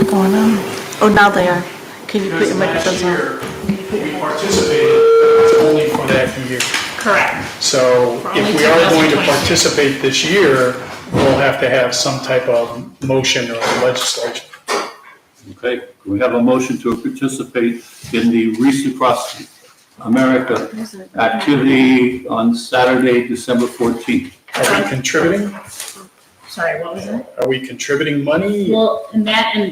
not going on. Oh, now they are. Can you put Because your microphones last on? year, we participated only for that year. Correct. So For if only we are going to 2022. participate this year, we'll have to have some type of motion or legislation. Okay, we have a motion to participate in the Reach Across America activity on Saturday, December 14th. Are we contributing? Sorry, what was it? Are we contributing money? Well, and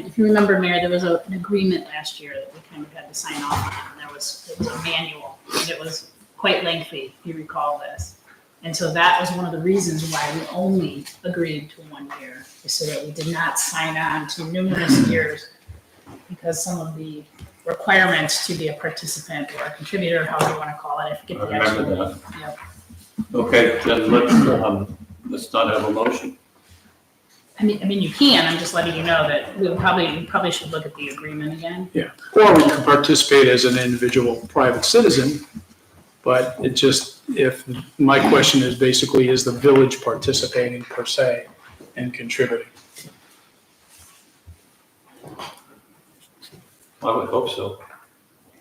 if you remember, Mayor, there was an agreement last year that we kind of had to sign off on. It was a manual, and it was quite lengthy, if you recall this. And so that was one of the reasons why we only agreed to 1 year, is so that we did not sign on to numerous years, because some of the requirements to be a participant or a contributor, however you want to call it, I forget I the actual. remember that. Yep. Okay, then let's not have a motion. I mean, you can, I'm just letting you know that we probably should look at the agreement again. Yeah, or we can participate as an individual private citizen, but it just, my question is basically, is the village participating per se and contributing? I would hope so.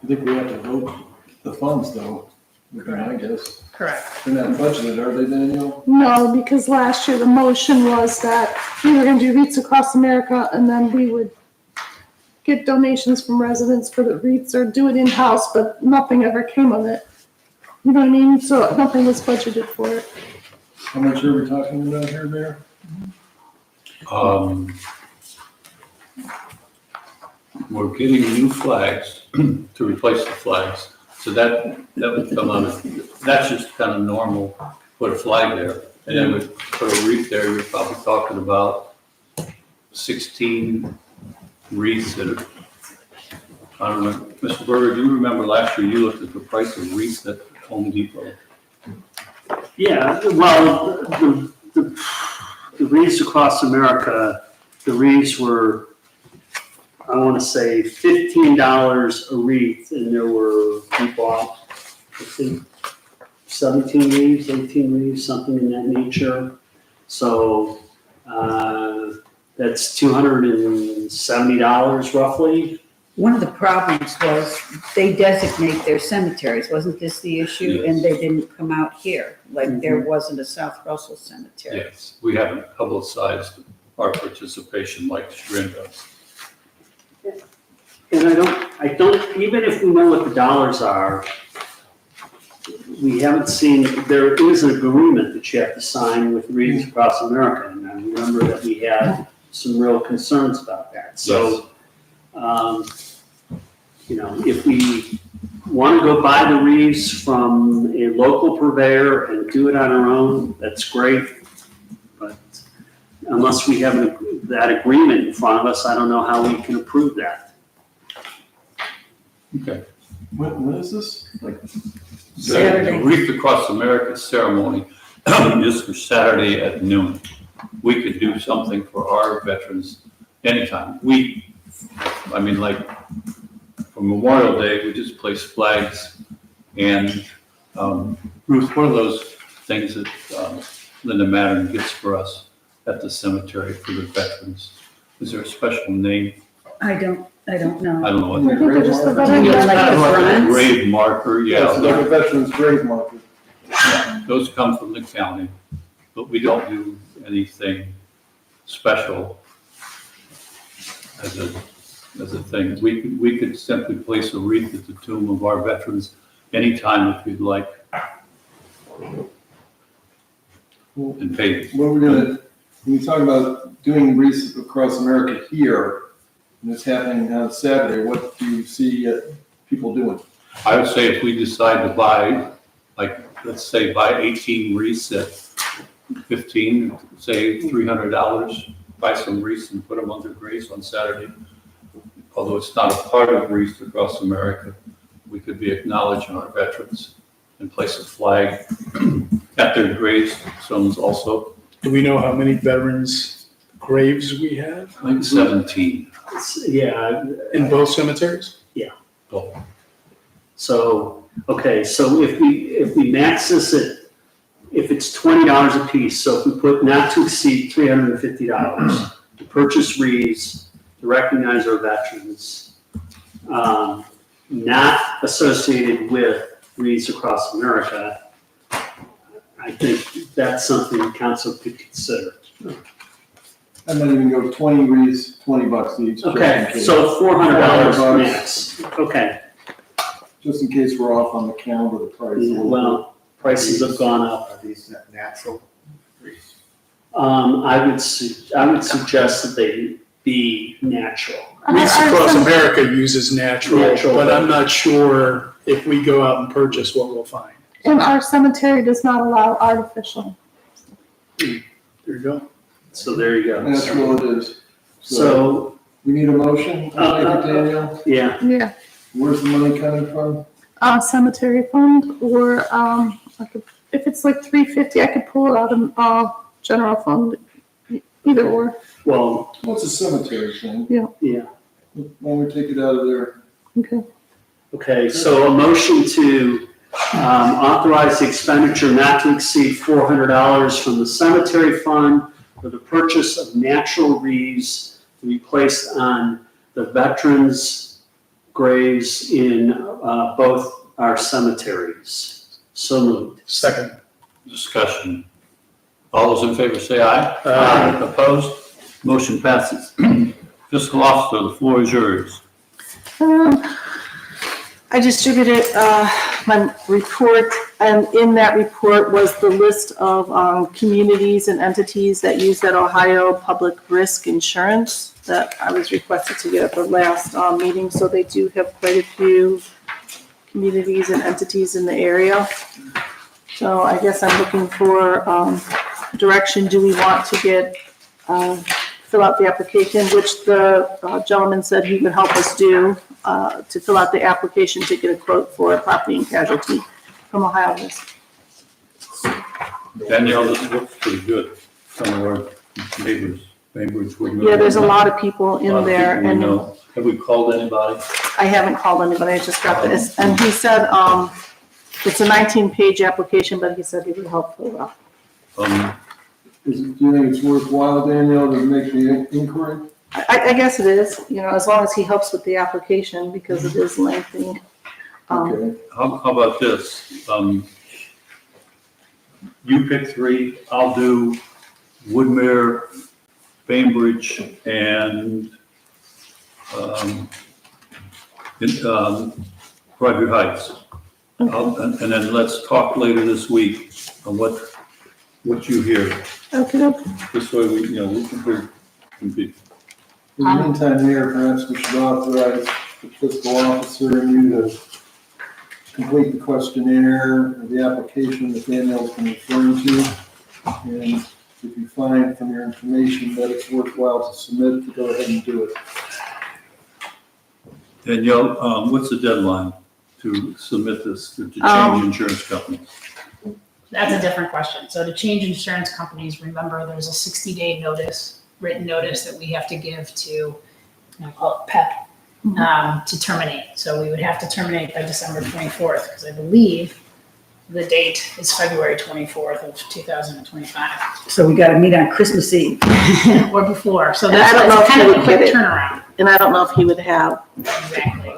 I think we have to vote the funds though, I guess. Correct. They're not budgeted, are they, Daniel? No, because last year the motion was that we were gonna do REITs across America and then we would get donations from residents for the REITs or do it in-house, but nothing ever came of it. You know what I mean? So nothing was budgeted for it. How much are we talking about here, Mayor? We're getting new flags to replace the flags. So that would come out of, that's just kind of normal, put a flag there. And then we put a wreath there, you're probably talking about 16 wreaths that are, I don't know, Mr. Berger, do you remember last year you looked at the price of wreaths at Home Depot? Yeah, well, the wreaths across America, the wreaths were, I want to say $15 a wreath, and there were, we bought, I think, 17 wreaths, 18 wreaths, something in that nature. So that's $270 roughly. One of the problems was they designate their cemeteries. Wasn't this the issue? Yes. And they didn't come out here, like there wasn't a South Russell cemetery. Yes, we haven't publicized our participation like Schrin does. And I don't, even if we know what the dollars are, we haven't seen, there is an agreement that you have to sign with Wreaths Across America. And I remember that we had some real concerns about that. So, you know, if we want to go buy the wreaths from a local purveyor and do it on our own, that's great. But unless we have that agreement in front of us, I don't know how we can approve that. Okay. When is this? Like, Saturday. The Wreath Across America ceremony is for Saturday at noon. We could do something for our veterans anytime. Like for Memorial Day, we just place flags and Ruth, what are those things that Linda Madden gets for us at the cemetery for the veterans? Is there a special name? I don't know. I don't know I what think they're just the You mean veteran. like the bronze? grave marker, yeah, it's like a veteran's grave marker. those come from the county, but we don't do anything special as a thing. We could simply place a wreath at the tomb of our veterans anytime if you'd like. And pay. What we're gonna, when you talk about doing Wreaths Across America here, and it's happening on Saturday, what do you see people doing? I would say if we decide to buy, let's say buy 18 wreaths at 15, say $300, buy some wreaths and put them on their graves on Saturday. Although it's not a part of Wreaths Across America, we could be acknowledging our veterans and place a flag at their gravestones also. Do we know how many veterans' graves we have Like 17. Yeah. in both cemeteries? Oh, So, okay, so if we max this at, if it's $20 a piece, so if we put not to exceed $350 to purchase wreaths to recognize our veterans, not associated with Wreaths Across America, I think that's something council could consider. I might even go 20 wreaths, $20 each. just in Okay, case. so $400 $400. max. Okay, Just in case we're off on the count of the price. a little bit. well, prices have gone up. Are these natural trees? I would suggest that they be natural. Wreaths Across America uses natural, Natural. but I'm not sure if we go out and purchase what we'll find. And our cemetery does not allow artificial. There you go. So there you go. Natural it is. So, We need a motion, I think, Daniel. yeah, Yeah. Where's the money coming from? Cemetery fund, or, if it's like $350, I could pull it out of, general fund, either or. well, What's a cemetery thing? yeah. Why don't we take it out of there? Okay. Okay, so a motion to authorize the expenditure not to exceed $400 from the cemetery fund for the purchase of natural wreaths to be placed on the veterans' graves in both our cemeteries. So moved. Second. Discussion. All those in favor say aye. Aye. Opposed? Motion passes. Fiscal officer, the floor is yours. I distributed my report, and in that report was the list of communities and entities that use that Ohio Public Risk Insurance that I was requested to get at the last meeting. So they do have quite a few communities and entities in the area. So I guess I'm looking for direction. Do we want to get, fill out the application, which the gentleman said he would help us do, to fill out the application to get a quote for property and casualty from Ohio Risk. Danielle, this looks pretty good. Some of our neighbors, would know. Yeah, there's a lot of people A lot in of there, people we and know. Have we called anybody? I haven't called anybody, I just got this, and he said, it's a 19-page application, but he said he would help fill it out. Do you think it's worthwhile, Daniel, to make the inquiry? I guess it is, as long as he helps with the application, because it is lengthy. Okay. How about this? You pick three, I'll do Woodmere, Bainbridge, and Broadview Heights. And then let's talk later this week on what you hear. Okay. This way we can compete. In the meantime, Mayor, perhaps we should authorize the fiscal officer and you to complete the questionnaire or the application that Daniel's been referring to. And if you find from your information that it's worthwhile to submit, to go ahead and do it. Danielle, what's the deadline to submit this, to change insurance companies? That's a different question. So to change insurance companies, remember there's a 60-day notice, written notice that we have to give to, I call it PEP, to terminate. So we would have to terminate by December 24th, because I believe the date is February 24th of 2025 So we gotta meet on Christmas Eve. or before. So And I that's don't know if kind he of a would quick get it. turnaround. And I don't know if he would have, Exactly.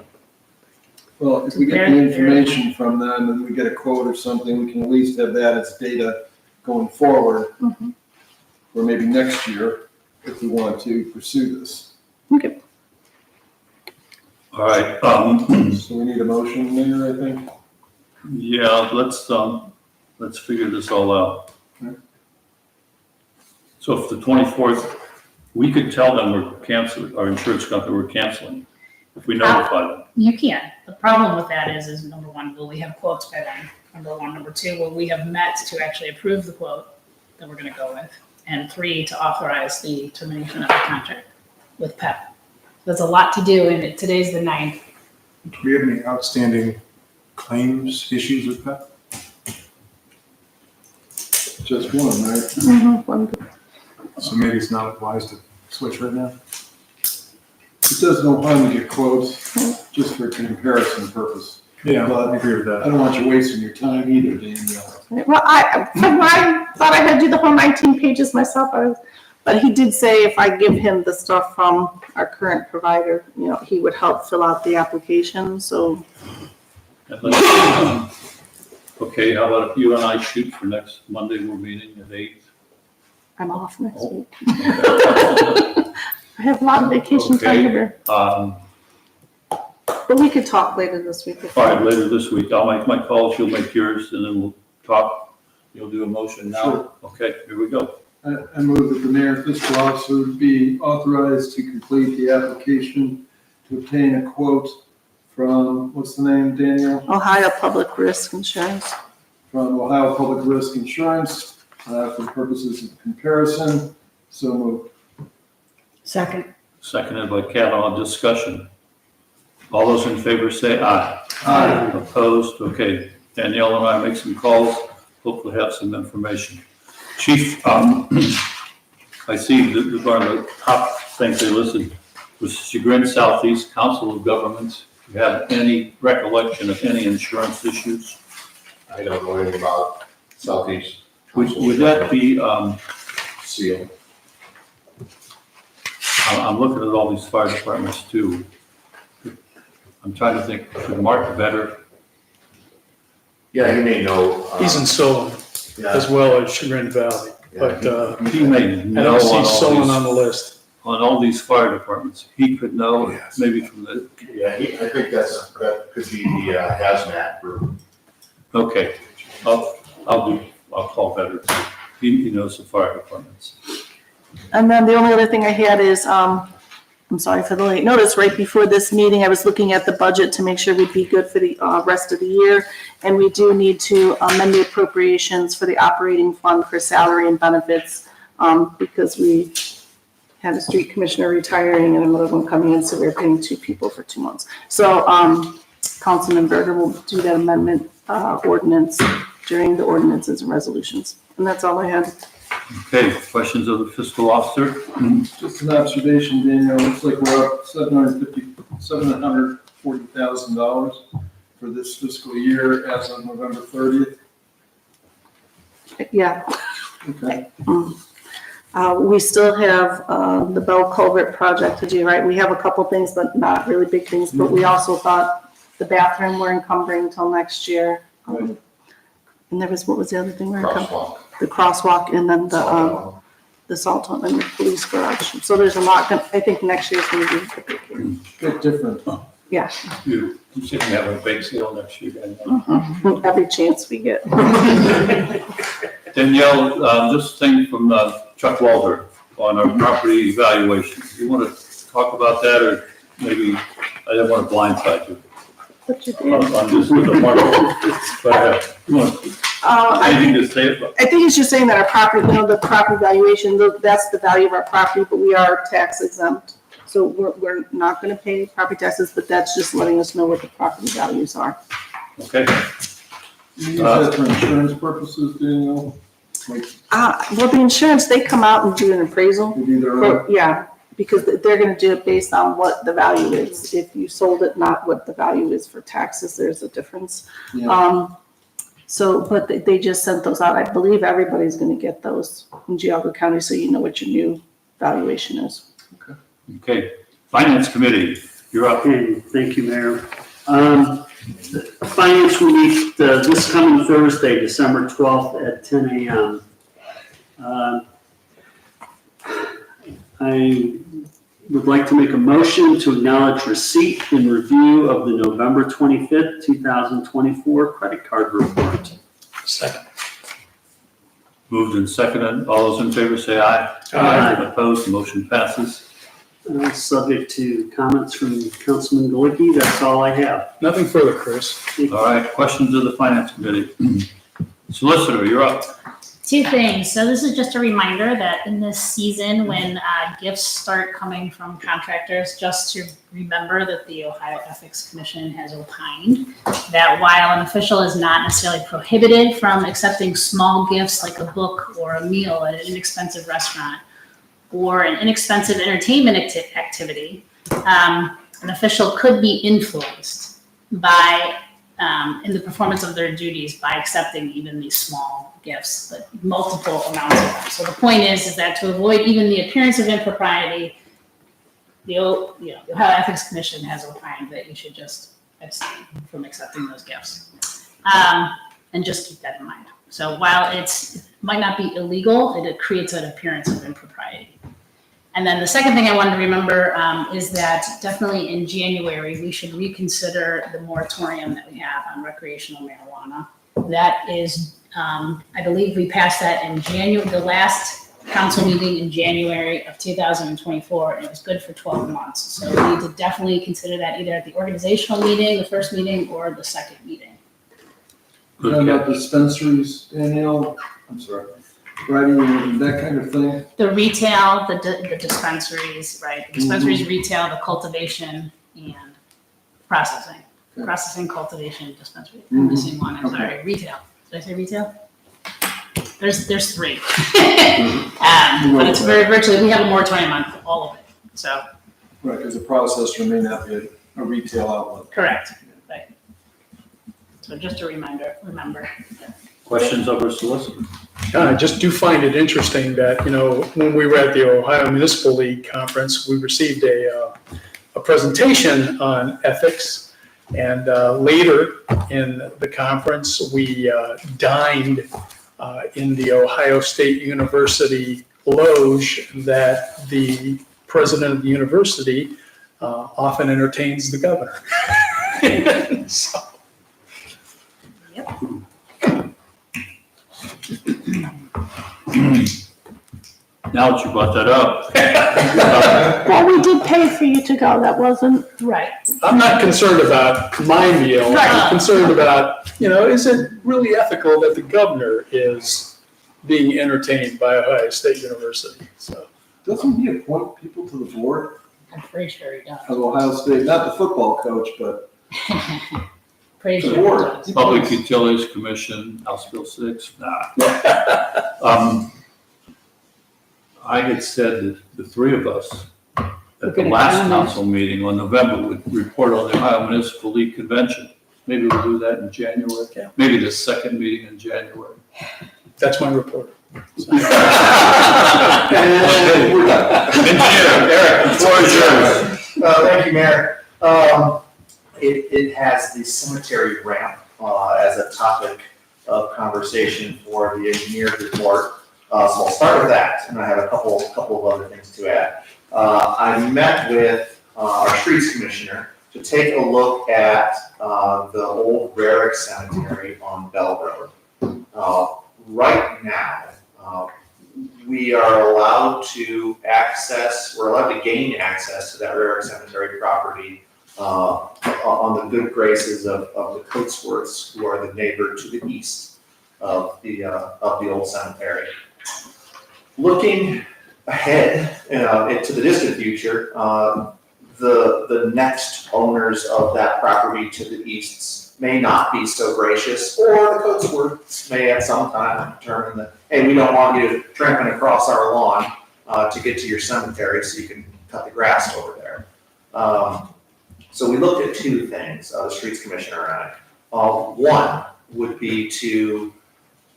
Well, if we get the information from them and we get a quote or something, we can at least have that as data going forward. Or maybe next year, if we want to pursue this. okay. All right, So we need a motion there, I think. yeah, let's figure this all out. Okay. So if the 24th, we could tell them we're canceling, our insurance company, we're canceling, if we notify them. You can. The problem with that is number one, will we have quotes by then? Number one. Number two, will we have met to actually approve the quote that we're going to go with? And three, to authorize the termination of the contract with PEP. There's a lot to do, and today's the 9th. Do we have any outstanding claims issues with that? Just one, right? One. So maybe it's not wise to switch right now? It does no harm to get quotes, just for comparison purpose. Yeah, But I agree with I that. don't want you wasting your time either, Danielle. Well, I thought I had to do the whole 19 pages myself. But he did say if I give him the stuff from our current provider, you know, he would help fill out the application, so. Okay, how about if you and I shoot for next Monday, we're meeting at 8? I'm off next Oh. week. I have a lot of vacation time Okay. here, All but we could talk later this week. if- right, later this week, I'll make my calls, you'll make yours, and then we'll talk. You'll do a motion now? Okay, here we go. I move that the mayor and fiscal officer be authorized to complete the application to obtain a quote from, what's the name, Daniel? Ohio Public Risk Insurance. From Ohio Public Risk Insurance, for the purposes of comparison. So moved. Second. Seconded by Kavanaugh, discussion. All those in favor say aye. Aye. Opposed? Okay, Danielle and I make some calls, hopefully have some information. Chief, I see the one of the top things they listed was Chagrin Southeast Council of Governments. Do you have any recollection of any insurance issues? I don't know anything about Southeast. Would that be, Seal. I'm looking at all these fire departments too. I'm trying to think, could Mark better? Yeah, you may know. He's in Solon as well as Chagrin Valley, but He may I know don't see on all Solon on the these, list. on all these fire departments. He could know, Yes. maybe from the, Yeah, I think that could be the hazmat group. okay. I'll call better too. He knows the fire departments. And then the only other thing I had is, I'm sorry for the late notice, right before this meeting, I was looking at the budget to make sure we'd be good for the rest of the year. And we do need to amend the appropriations for the operating fund for salary and benefits, because we had a street commissioner retiring and another one coming in, so we're paying 2 people for 2 months. So Councilman Berger will do that amendment ordinance during the ordinances and resolutions. And that's all I had. Okay, questions of the fiscal officer? Just an observation, Daniel, looks like we're up $740,000 for this fiscal year as of November 30th. Yeah. Okay. We still have the Bell Culvert project to do, right? We have a couple things, but not really big things, but we also thought the bathroom we're encumbering until next year. Right. And there was, what was the other thing we're encumbering? Crosswalk. The crosswalk and then the salt on and the police garage. So there's a lot, I think next year's gonna be a big year. Bit different. Yeah, You should have a bake sale next year. every chance we get. Danielle, this thing from Chuck Walter on our property evaluation. You want to talk about that, or maybe I didn't want to blindside you. But you did. I'm just with the market. But you want anything to say about? I think it's just saying that our property, you know, the property valuation, that's the value of our property, but we are tax exempt. So we're not gonna pay property taxes, but that's just letting us know what the property values are. Okay. You use that for insurance purposes, Daniel? Like, Well, the insurance, they come out and do an appraisal. they do their own? Yeah, because they're gonna do it based on what the value is. If you sold it, not what the value is for taxes, there's a difference. Yeah. So, but they just sent those out. I believe everybody's gonna get those in Geauga County, so you know what your new valuation is. Okay. Finance Committee, you're up. Okay, thank you, Mayor. Finance will meet this coming Thursday, December 12th at 10 a.m. I would like to make a motion to acknowledge receipt and review of the November 25th, 2024 credit card report. Second. Moved and seconded. All those in favor say aye. Aye. Opposed, motion passes. Subject to comments from Councilman Galicki, that's all I have. Nothing further, Chris. All right, questions of the Finance Committee? Solicitor, you're up. 2 things. So this is just a reminder that in this season, when gifts start coming from contractors, just to remember that the Ohio Ethics Commission has opined that while an official is not necessarily prohibited from accepting small gifts like a book or a meal at an inexpensive restaurant or an inexpensive entertainment activity, an official could be influenced by in the performance of their duties by accepting even these small gifts, but multiple amounts of them. So the point is that to avoid even the appearance of impropriety, the Ohio Ethics Commission has opined that you should just abstain from accepting those gifts. And just keep that in mind. So while it might not be illegal, it creates an appearance of impropriety. And then the second thing I wanted to remember is that definitely in January, we should reconsider the moratorium that we have on recreational marijuana. That is, I believe we passed that in January, the last council meeting in January of 2024, and it was good for 12 months. So we need to definitely consider that either at the organizational meeting, the first meeting, or the second meeting. And about dispensaries, Danielle, I'm sorry, writing and that kind of thing. The retail, the dispensaries, right? The dispensaries, retail, the cultivation, and processing. Okay. Processing, cultivation, dispensary. I'm missing one, I'm sorry. Retail. Did I say retail? There's three. But it's virtually, we have a moratorium on all of it, so. Right, because the processor may not be a retail outlet. Correct, right. So just a reminder, remember. Questions of our solicitor? I just do find it interesting that, when we were at the Ohio Municipal League Conference, we received a presentation on ethics. And later in the conference, we dined in the Ohio State University loge that the president of the university often entertains the governor. So. Now that you brought that up. Well, we did pay for you to go, that wasn't. Right. I'm not concerned about my meal. I'm concerned about, is it really ethical that the governor is being entertained by Ohio State University? So Doesn't he appoint people to the board I'm pretty sure he does. of Ohio State? Not the football coach, but Pretty the sure board. he does. Public Utilities Commission, House Bill 6, I had said that the three of us at the gonna last comment. council meeting on November would report on the Ohio Municipal League Convention. Maybe we'll do that in January. Yeah. Maybe the second meeting in January. that's my report. Engineer, Eric, the floor is yours. Thank you, Mayor. It has the cemetery ramp as a topic of conversation for the engineer's report. So I'll start with that, and I have a couple of other things to add. I met with our streets commissioner to take a look at the old Rarick Cemetery on Bell Road. Right now, we are allowed to gain access to that Rarick Cemetery property on the good graces of the Coatsworths, who are the neighbor to the east of the old cemetery. Looking ahead into the distant future, the next owners of that property to the east may not be so gracious, or the Coatsworths may at some time determine that, hey, we don't want you tramping across our lawn to get to your cemetery so you can cut the grass over there. So we looked at two things, the streets commissioner and I. One would be to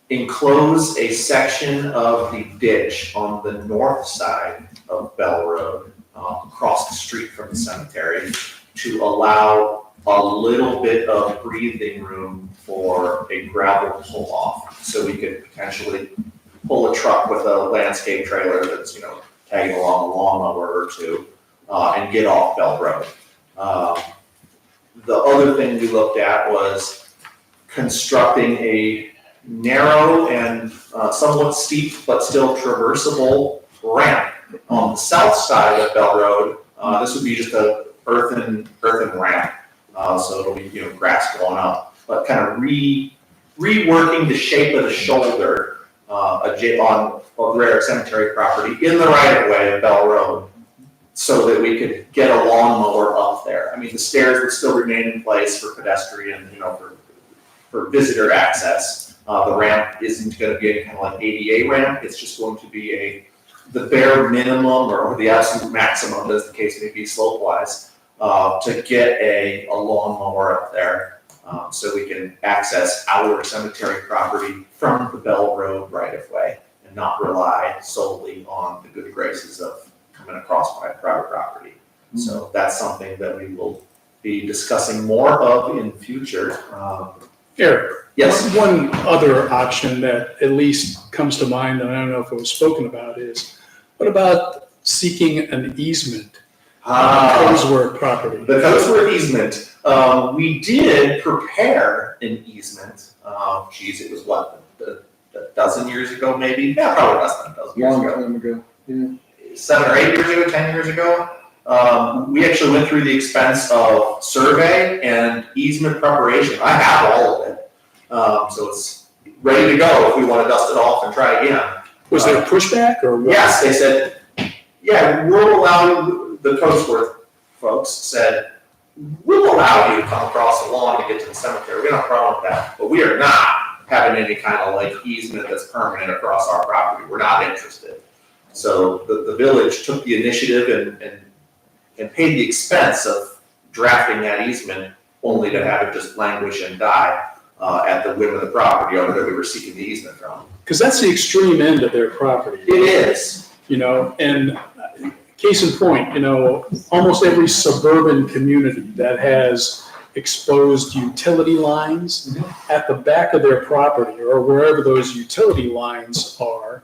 enclose a section of the ditch on the north side of Bell Road, across the street from the cemetery, to allow a little bit of breathing room for a gravel pull-off. So we could potentially pull a truck with a landscape trailer that's, tagging along a lawnmower or two, and get off Bell Road. The other thing we looked at was constructing a narrow and somewhat steep but still traversable ramp on the south side of Bell Road. This would be just a earthen ramp, so it'll be grass going up, but kind of reworking the shape of the shoulder on the Rarick Cemetery property in the right of way of Bell Road, so that we could get a lawnmower up there. I mean, the stairs would still remain in place for pedestrian, for visitor access. The ramp isn't going to be any kind of like ADA ramp. It's just going to be the bare minimum or the absolute maximum, as the case may be slope-wise, to get a lawnmower up there. So we can access our cemetery property from the Bell Road right of way and not rely solely on the good graces of coming across my private property. So that's something that we will be discussing more of in future. Eric, Yes. one other option that at least comes to mind, and I don't know if it was spoken about, is what about seeking an easement on Cosworth property? The Cosworth easement, we did prepare an easement. It was what, a dozen years ago, maybe? Yeah, probably less than a dozen years Long ago. time ago, yeah. 7 or 8 years ago, 10 years ago. We actually went through the expense of survey and easement preparation. I have all of it. So it's ready to go if we want to dust it off and try again. Was there pushback or what? Yes, they said, yeah, we'll allow, the Cosworth folks said, we'll allow you to come across the lawn to get to the cemetery. We don't have a problem with that. But we are not having any kind of like easement that's permanent across our property. We're not interested. So the village took the initiative and paid the expense of drafting that easement only to have it just languish and die at the whim of the property owner that we were seeking the easement from. Because that's the extreme end of their property. It is. You know, and case in point, you know, almost every suburban community that has exposed utility lines at the back of their property or wherever those utility lines are,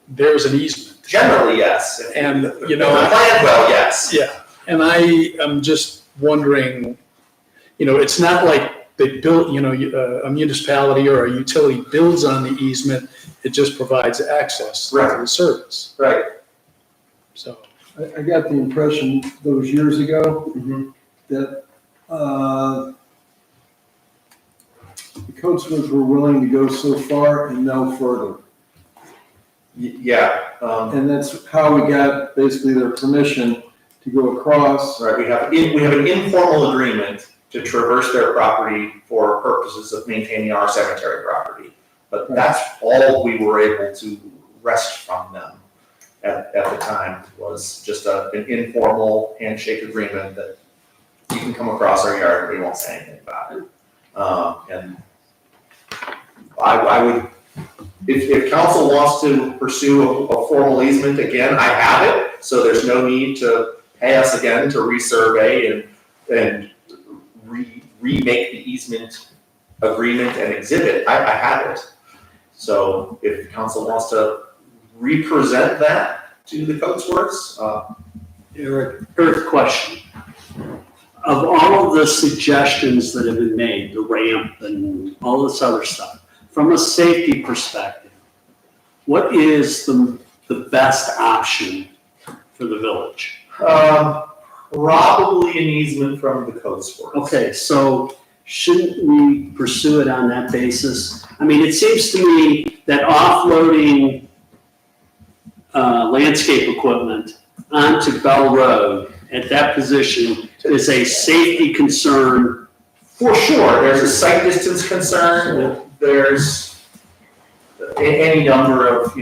there's an easement. Generally, yes. And, you If know, they're planned well, yes. yeah, and I am just wondering, you know, it's not like they built, you know, a municipality or a utility builds on the easement, it just provides access to the service. Right. So, I got the impression those years ago Mhm. that the Codesmiths were willing to go so far and no further. Yeah, And that's how we got basically their permission to go across. right, we have an informal agreement to traverse their property for purposes of maintaining our cemetery property. But that's all we were able to wrest from them at the time, was just an informal handshake agreement that you can come across our yard, we won't say anything about it. And I would, if council wants to pursue a formal easement again, I have it, so there's no need to pay us again to resurvey and remake the easement agreement and exhibit. I have it. So if council wants to represent that to the Codesworths, Eric, question. Of all of the suggestions that have been made, the ramp and all this other stuff, from a safety perspective, what is the best option for the village? probably an easement from the Codesworths. Okay, so shouldn't we pursue it on that basis? I mean, it seems to me that offloading landscape equipment onto Bell Road at that position is a safety concern. For sure, there's a site distance concern, there's any number of,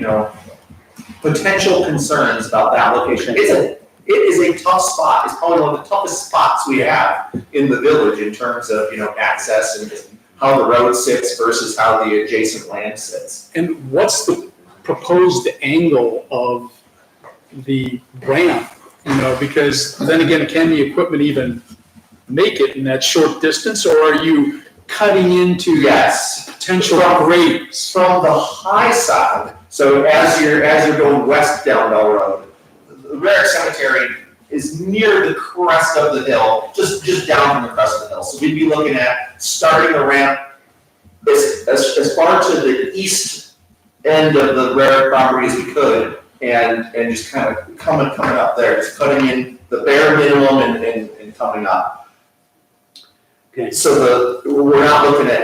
potential concerns about that location. It is a tough spot, it's probably one of the toughest spots we have in the village in terms of, access and just how the road sits versus how the adjacent land sits. and what's the proposed angle of the ramp? Because then again, can the equipment even make it in that short distance, or are you cutting into Yes. potential grades? From the high side, so as you're going west down Bell Road, the Rarick Cemetery is near the crest of the hill, just down from the crest of the hill. So we'd be looking at starting the ramp as far to the east end of the Rarick property as we could, and just kind of coming up there, just cutting in the bare minimum and coming up. Okay. So we're not looking at,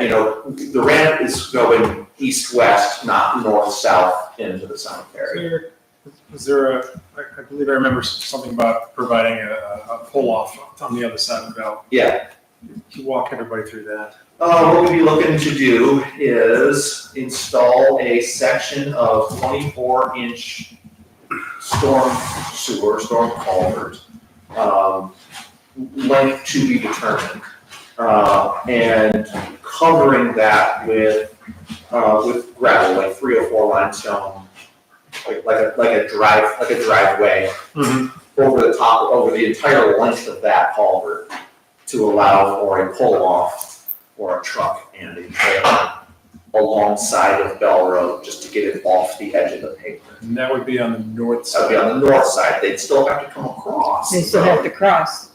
the ramp is going east-west, not north-south into the cemetery. Was there I believe I remember something about providing a pull-off on the other side of the belt. Yeah. Can you walk everybody through that? What we'd be looking to do is install a section of 24-inch storm culvert, length to be determined. and covering that with gravel, like 3 or 4 limestone, like a driveway over the entire length of that culvert to allow for a pull-off or a truck and a trailer alongside of Bell Road, just to get it off the edge of the pavement. And that would be on the north That would side. be on the north side, they'd still have to come across They still have to cross.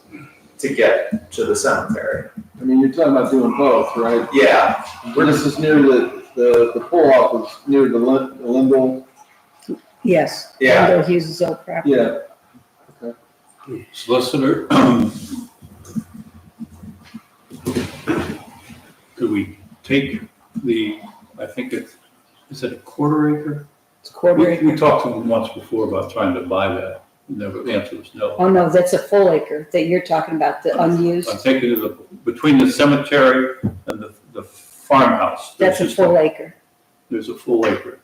to get to the cemetery. I mean, you're talking about doing both, right? Yeah, This is near the pull-off is near the Lindell. Yes. Yeah. Wendell Hughes' old property. Yeah, Solicitor, could we take I think is it a quarter acre? It's a quarter We acre. talked to them once before about trying to buy that, and the answer was no. Oh, no, that's a full acre that you're talking about, the unused. I'm thinking of between the cemetery and the farmhouse. That's a full acre. There's a full acre.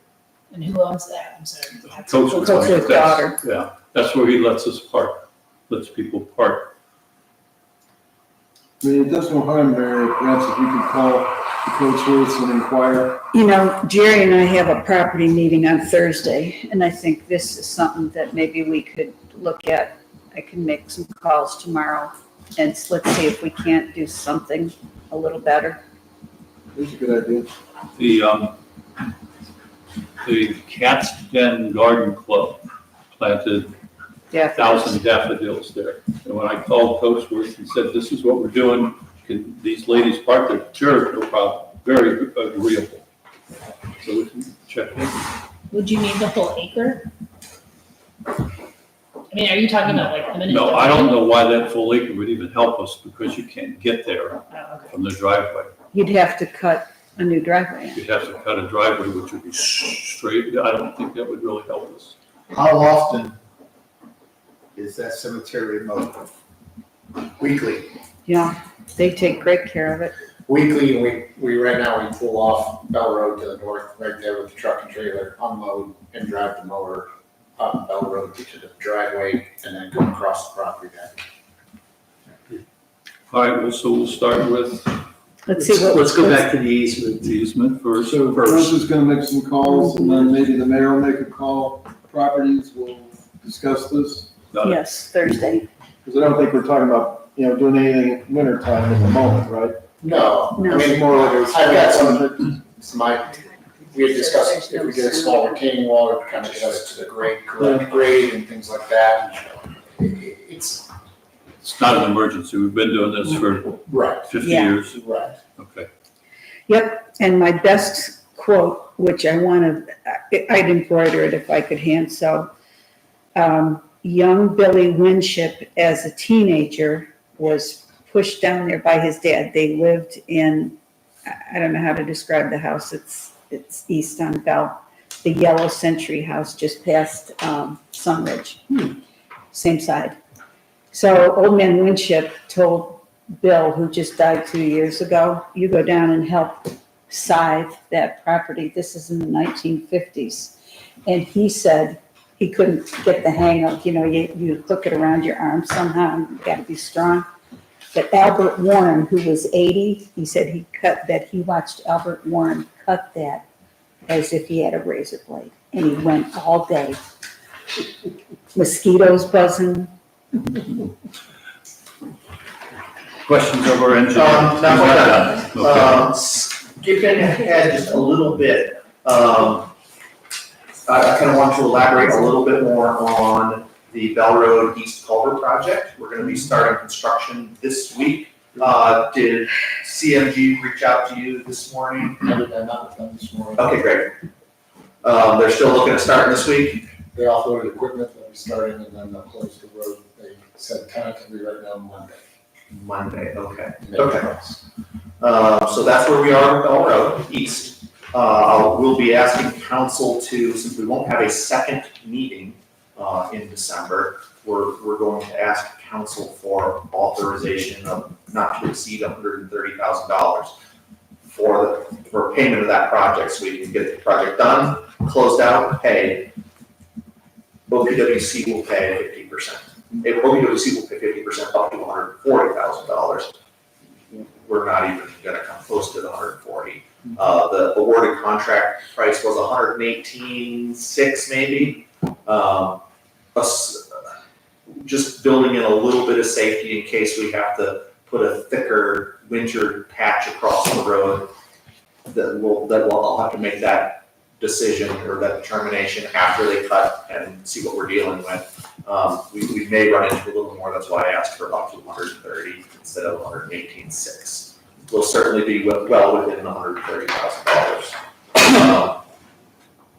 And who owns that? I'm sorry. Coach's Coach's daughter. Yeah, that's where he lets us park, lets people park. I mean, it does no harm, Mary, perhaps if you could call the Coach Ruth and inquire. You know, Jerry and I have a property meeting on Thursday, and I think this is something that maybe we could look at. I can make some calls tomorrow, and let's see if we can't do something a little better. That's a good idea. The Cat's Den Garden Club planted Yeah. 1,000 daffodils there. And when I called Coachworth and said, this is what we're doing, can these ladies park there? Sure, no problem, very agreeable. So we can check in. Would you need the whole acre? I mean, are you talking about like eminent No, domain? I don't know why that full acre would even help us, because you can't get there Oh, okay. from the driveway. You'd have to cut a new driveway in. You'd have to cut a driveway, which would be straight. I don't think that would really help us. How often is that cemetery mowed? Weekly. Yeah, they take great care of it. Weekly, and we right now, we pull off Bell Road to the north, right there with the truck and trailer, unload and drive the mower up Bell Road to the driveway and then go across the property back. All right, well, so we'll start with Let's see what. Let's go back to the easement. the easement first. So Bruce is gonna make some calls, and then maybe the mayor will make a call. Properties, we'll discuss this. Got it. Yes, Thursday. Because I don't think we're talking about, doing anything winter time at the moment, right? No, No. I It's mean, more like a. I've got we had discussed if we did a small retaining wall, it would kind of get us to the correct grade and things like that. It's, It's not an emergency. We've been doing this for right, 50 Yeah. years. right. Okay. Yep, and my best quote, which I'd embroider it if I could hand sew. Young Billy Winship, as a teenager, was pushed down there by his dad. They lived in, I don't know how to describe the house, it's east on Bell, the Yellow Century House just past Sunridge, same side. So Old Man Winship told Bill, who just died 2 years ago, you go down and help scythe that property. This is in the 1950s. And he said he couldn't get the hang of, you hook it around your arm somehow, and you gotta be strong. But Albert Warren, who was 80, he said he watched Albert Warren cut that as if he had a razor blade. And he went all day. Mosquitoes buzzing. Questions of our engineer? Not Okay. skipping ahead just a little bit, I kind of want to elaborate a little bit more on the Bell Road East Culvert project. We're gonna be starting construction this week. Did CMG reach out to you this morning? I met with them this morning. Okay, great. They're still looking at starting this week? They offloaded equipment, they'll be starting, and then they'll close the road. They said tentatively right now Monday. Monday, okay. Make Okay. plans. So that's where we are with Bell Road East. We'll be asking council to, since we won't have a second meeting in December, we're going to ask council for authorization of not to exceed $130,000 for payment of that project, so we can get the project done, closed out, paid. OPWC will pay 50%. OPWC will pay 50% up to $140,000. we're not even gonna come close to the 140. The awarded contract price was 118.6 maybe. Just building in a little bit of safety in case we have to put a thicker winter patch across the road. I'll have to make that decision or that determination after they cut and see what we're dealing with. We may run into a little more, that's why I asked for about 230 instead of 118.6. We'll certainly be well within the $130,000.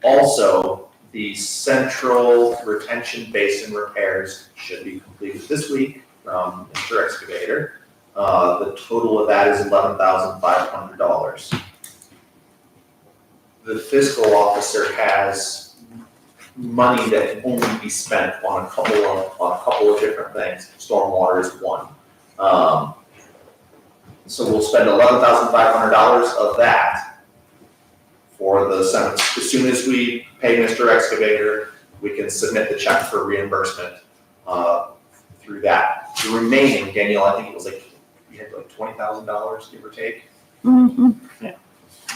Also, the central retention basin repairs should be completed this week from Mr. Excavator. The total of that is $11,500. The fiscal officer has money that can only be spent on a couple of different things. Stormwater is one. So we'll spend $11,500 of that for the Senate. As soon as we pay Mr. Excavator, we can submit the check for reimbursement through that. The remaining, Danielle, I think it was you had $20,000, give or take. Mm-hmm.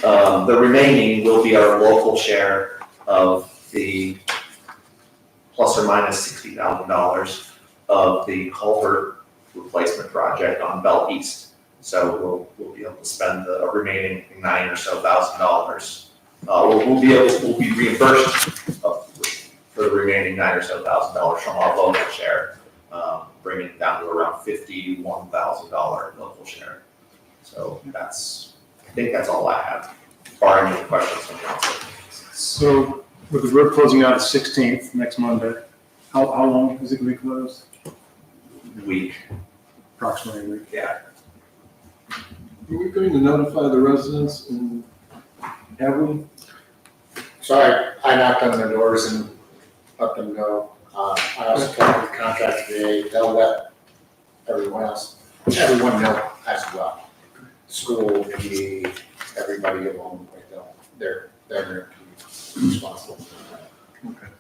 The remaining will be our local share of the plus or minus $60,000 of the culvert replacement project on Bell East. So we'll be able to spend the remaining $9,000 or so. We'll be reimbursed for the remaining $9,000 or so from our local share, bringing it down to around $51,000 local share. So I think that's all I have, barring any questions from council. So with the road closing out the 16th, next Monday, how long is it going to be closed? Week, Approximately a week. yeah. Are we going to notify the residents and have we? So I knocked on their doors and let them know. I also talked with the contractor today, they'll let everyone know as well. School, PD, everybody along the way, they're going to be responsible for that.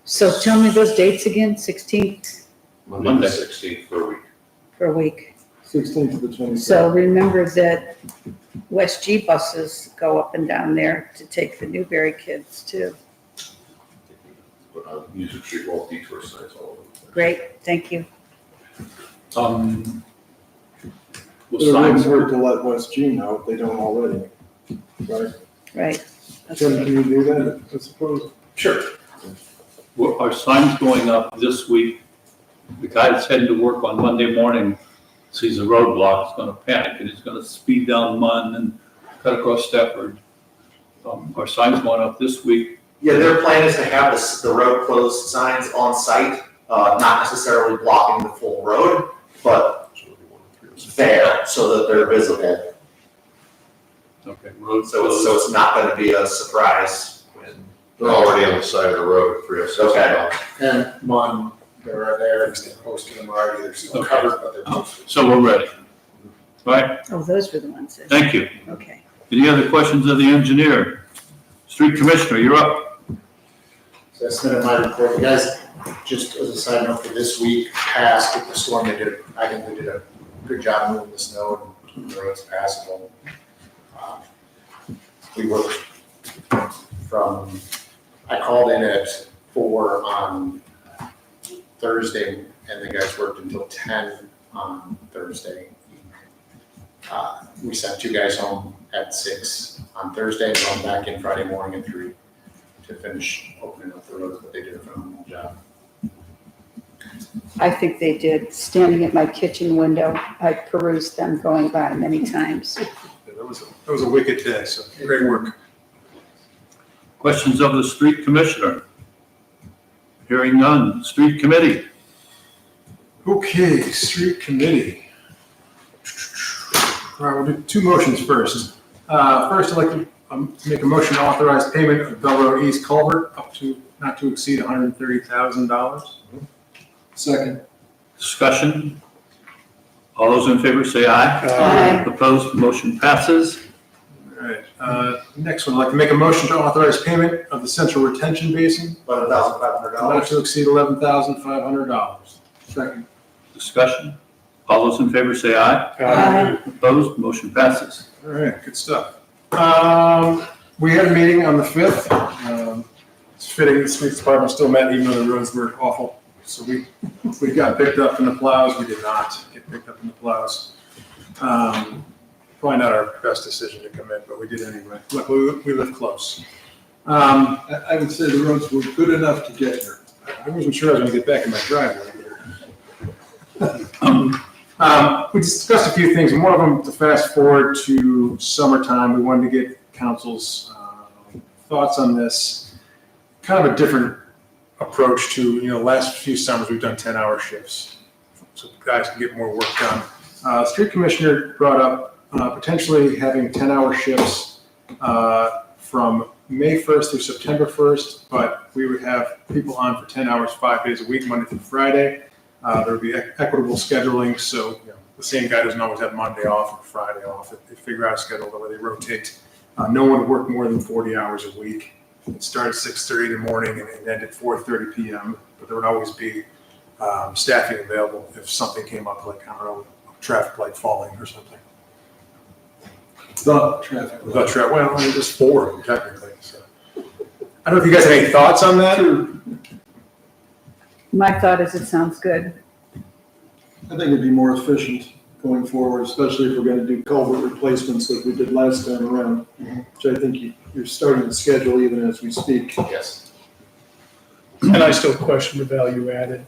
So tell me those dates again, 16th Monday, 16th for a week. for a week. 16th to the 27th. So remember that West G buses go up and down there to take the Newberry kids too. Music Street, Walt Detour signs all over. Great, thank you. Will But it signs, wouldn't hurt to let West G know if they don't already, right? Right. Tim, can you do that, I suppose? Sure. are signs going up this week? The guy that's heading to work on Monday morning sees a roadblock, he's gonna panic, and he's gonna speed down Munn and cut across Stafford. Our signs going up this week. Yeah, their plan is to have the road closed signs on site, not necessarily blocking the full road, but there, so that they're visible. Okay, road So it's not gonna be a surprise when. They're already on the side of the road, 306. Okay. And one, they're there, they're posted them already, they're still Okay. covered, but they're posted. So we're ready. Right, Oh, those were the ones that, thank you. okay. Any other questions of the engineer? Street Commissioner, you're up. So that's been in my report, you guys, just as a side note for this week, past with the storm, I think they did a good job moving the snow and the roads passable. We worked I called in at 4 on Thursday, and the guys worked until 10 on Thursday evening. We sent 2 guys home at 6 on Thursday, and going back in Friday morning at 3 to finish opening up the roads, but they did a phenomenal job. I think they did. Standing at my kitchen window, I perused them going by many times. That was a wicked day, so great work. Questions of the Street Commissioner? Hearing none. Street Committee. Okay, street committee. All right, we'll do 2 motions first. First, I'd like to make a motion to authorize payment of Bell Road East culvert up to, not to exceed $130,000. Second. Discussion? All those in favor say aye. Aye. Opposed, motion passes. All right, next one, I'd like to make a motion to authorize payment of the central retention basin $11,500. not to exceed $11,500. Second. Discussion? All those in favor say aye. Opposed, motion passes. All right, good stuff. We had a meeting on the 5th. It's fitting the streets department still met even though the roads were awful. So we got picked up in the plows. We did not get picked up in the plows. Probably not our best decision to come in, but we did anyway. Luckily, we live close. I would say the roads were good enough to get here. I wasn't sure I was gonna get back in my driveway. We discussed a few things, and one of them, to fast forward to summertime, we wanted to get council's thoughts on this. Kind of a different approach to, last few summers, we've done 10-hour shifts, so guys can get more work done. Street commissioner brought up potentially having 10-hour shifts from May 1st through September 1st, but we would have people on for 10 hours, 5 days a week, Monday through Friday. There would be equitable scheduling, so the same guy doesn't always have Monday off or Friday off. They figure out a schedule where they rotate. No one would work more than 40 hours a week. It started at 6:30 in the morning and it ended at 4:30 p.m., but there would always be staffing available if something came up, like, I don't know, a traffic light falling or something. The traffic. Well, I mean, just 4 of them technically, so. I don't know if you guys have any thoughts on that? My thought is it sounds good. I think it'd be more efficient going forward, especially if we're gonna do culvert replacements like we did last time around, which I think you're starting to schedule even as we speak. Yes. And I still question the value added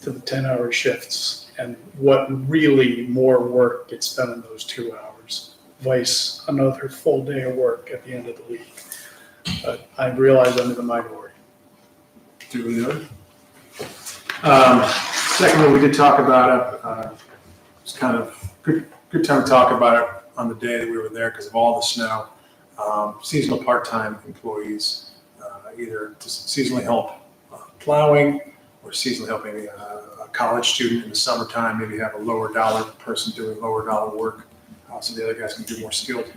to the 10-hour shifts and what really more work gets done in those 2 hours, vice another full day of work at the end of the week. But I realize I'm in the minority. Secondly, we did talk about it. It's kind of good time to talk about it on the day that we were there because of all the snow. Seasonal part-time employees, either to seasonally help plowing or seasonally helping a college student in the summertime, maybe have a lower dollar person doing lower dollar work. So the other guys can do more skilled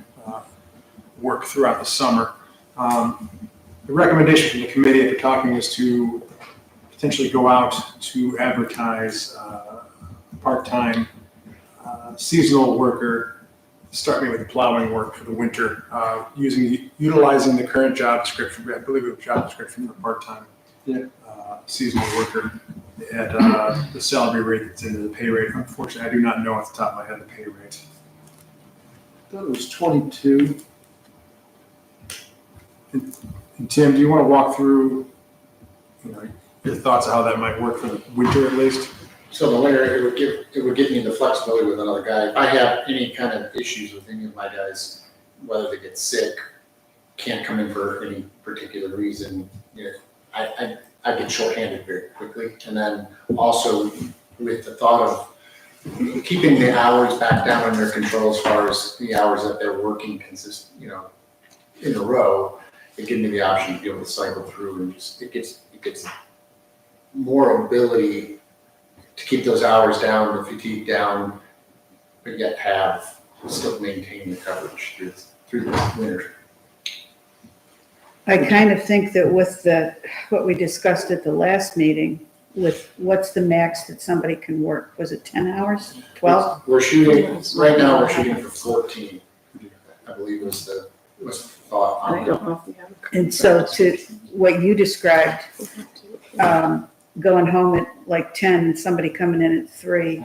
work throughout the summer. The recommendation from the committee after talking is to potentially go out to advertise part-time seasonal worker, starting with the plowing work for the winter, utilizing the current job description. I believe we have a job description for part-time seasonal worker at the salary rate that's into the pay rate. Unfortunately, I do not know off the top of my head the pay rate. I thought it was 22. And Tim, do you want to walk through, your thoughts on how that might work for the winter at least? So the winter, it would give me the flexibility with another guy. If I have any kind of issues with any of my guys, whether they get sick, can't come in for any particular reason, I get shorthanded very quickly. And then also with the thought of keeping the hours back down under control as far as the hours that they're working in a row, it gives me the option to be able to cycle through and just, it gets more ability to keep those hours down, the fatigue down, but yet still maintain the coverage through the winter. I kind of think that with what we discussed at the last meeting, with what's the max that somebody can work? Was it 10 hours, 12? Right now, we're shooting for 14, I believe was the thought on I it. don't know if we have. And so to what you described, going home at like 10 and somebody coming in at 3,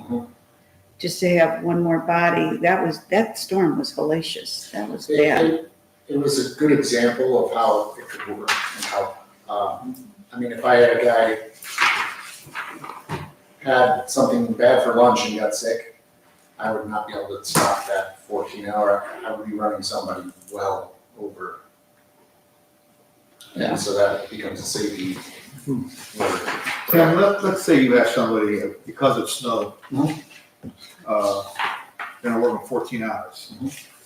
just to have one more body, that storm was hellacious. That was bad. It was a good example of how it could work and how, if I had a guy had something bad for lunch and got sick, I would not be able to stop that 14-hour. I would be running somebody well over. And so that becomes a safety. Tim, let's say you have somebody, because of snow, they're working 14 hours.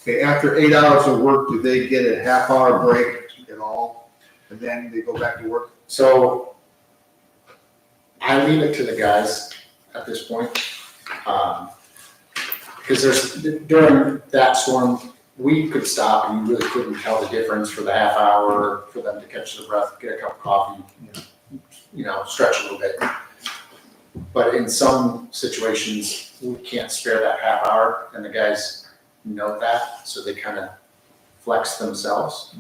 Okay, after 8 hours of work, do they get a half-hour break at all? And then they go back to work? So I leave it to the guys at this point. Because during that storm, we could stop and you really couldn't tell the difference for the half hour, for them to catch their breath, get a cup of coffee, stretch a little bit. But in some situations, we can't spare that half hour, and the guys know that, so they kind of flex themselves.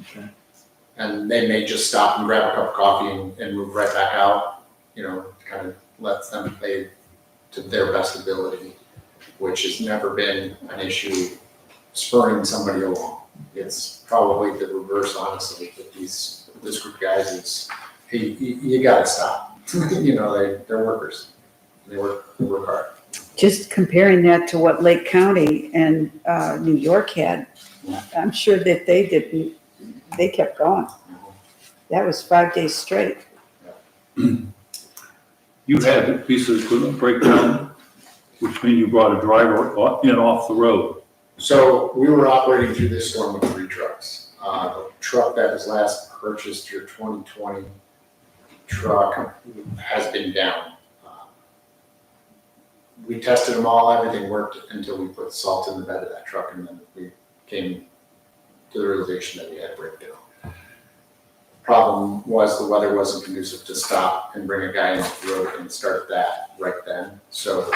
And they may just stop and grab a cup of coffee and move right back out, kind of let them play to their best ability, which has never been an issue spurring somebody along. It's probably the reverse, honestly, with this group of guys. It's, hey, you gotta stop. They're workers. They work hard. Just comparing that to what Lake County and New York had, I'm sure that they kept going. That was 5 days straight. You had a piece of equipment breakdown, which means you brought a driver in off the road. So we were operating through this storm with 3 trucks. The truck that was last purchased, your 2020 truck, has been down. We tested them all, everything worked until we put salt in the bed of that truck, and then we came to the realization that we had a breakdown. Problem was the weather wasn't conducive to stop and bring a guy in off the road and start that right then. So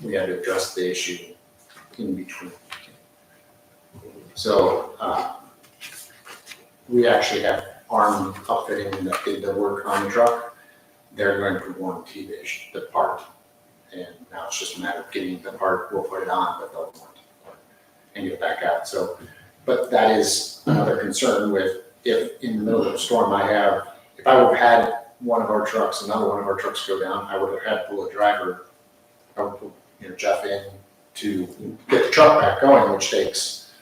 we had to address the issue in between. So we actually have armed upfitting that did the work on the truck. They're going to warranty the part. And now it's just a matter of getting the part, we'll put it on, but they'll warranty the part and get it back out. So, but that is another concern with, if in the middle of a storm if I would have had another one of our trucks go down, I would have had to pull a driver, I would pull, Jeff in to get the truck back going, which takes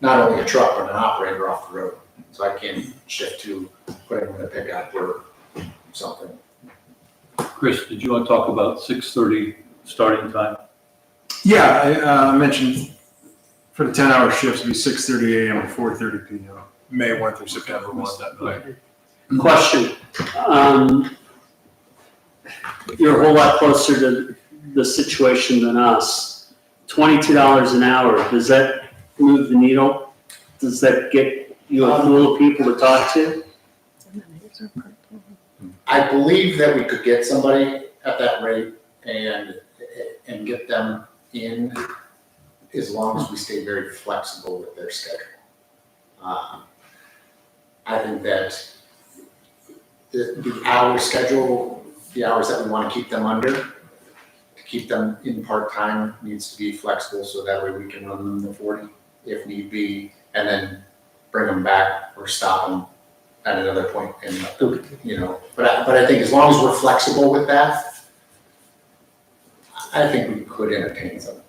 not only a truck, but an operator off the road. So I can't shift to putting him in a pickup or something. Chris, did you want to talk about 6:30 starting time? Yeah, I mentioned for the 10-hour shifts, it'd be 6:30 a.m. and 4:30 p.m. May 1 through September 1. Right. Question. You're a whole lot closer to the situation than us. $22 an hour, does that move the needle? Does that get you a pool of people to talk to? I believe that we could get somebody at that rate and get them in, as long as we stay very flexible with their schedule. I think that the hour schedule, the hours that we want to keep them under, to keep them in part-time, needs to be flexible, so that way we can run them the 40 if need be, and then bring them back or stop them at another point. And, but I think as long as we're flexible with that, I think we could entertain them.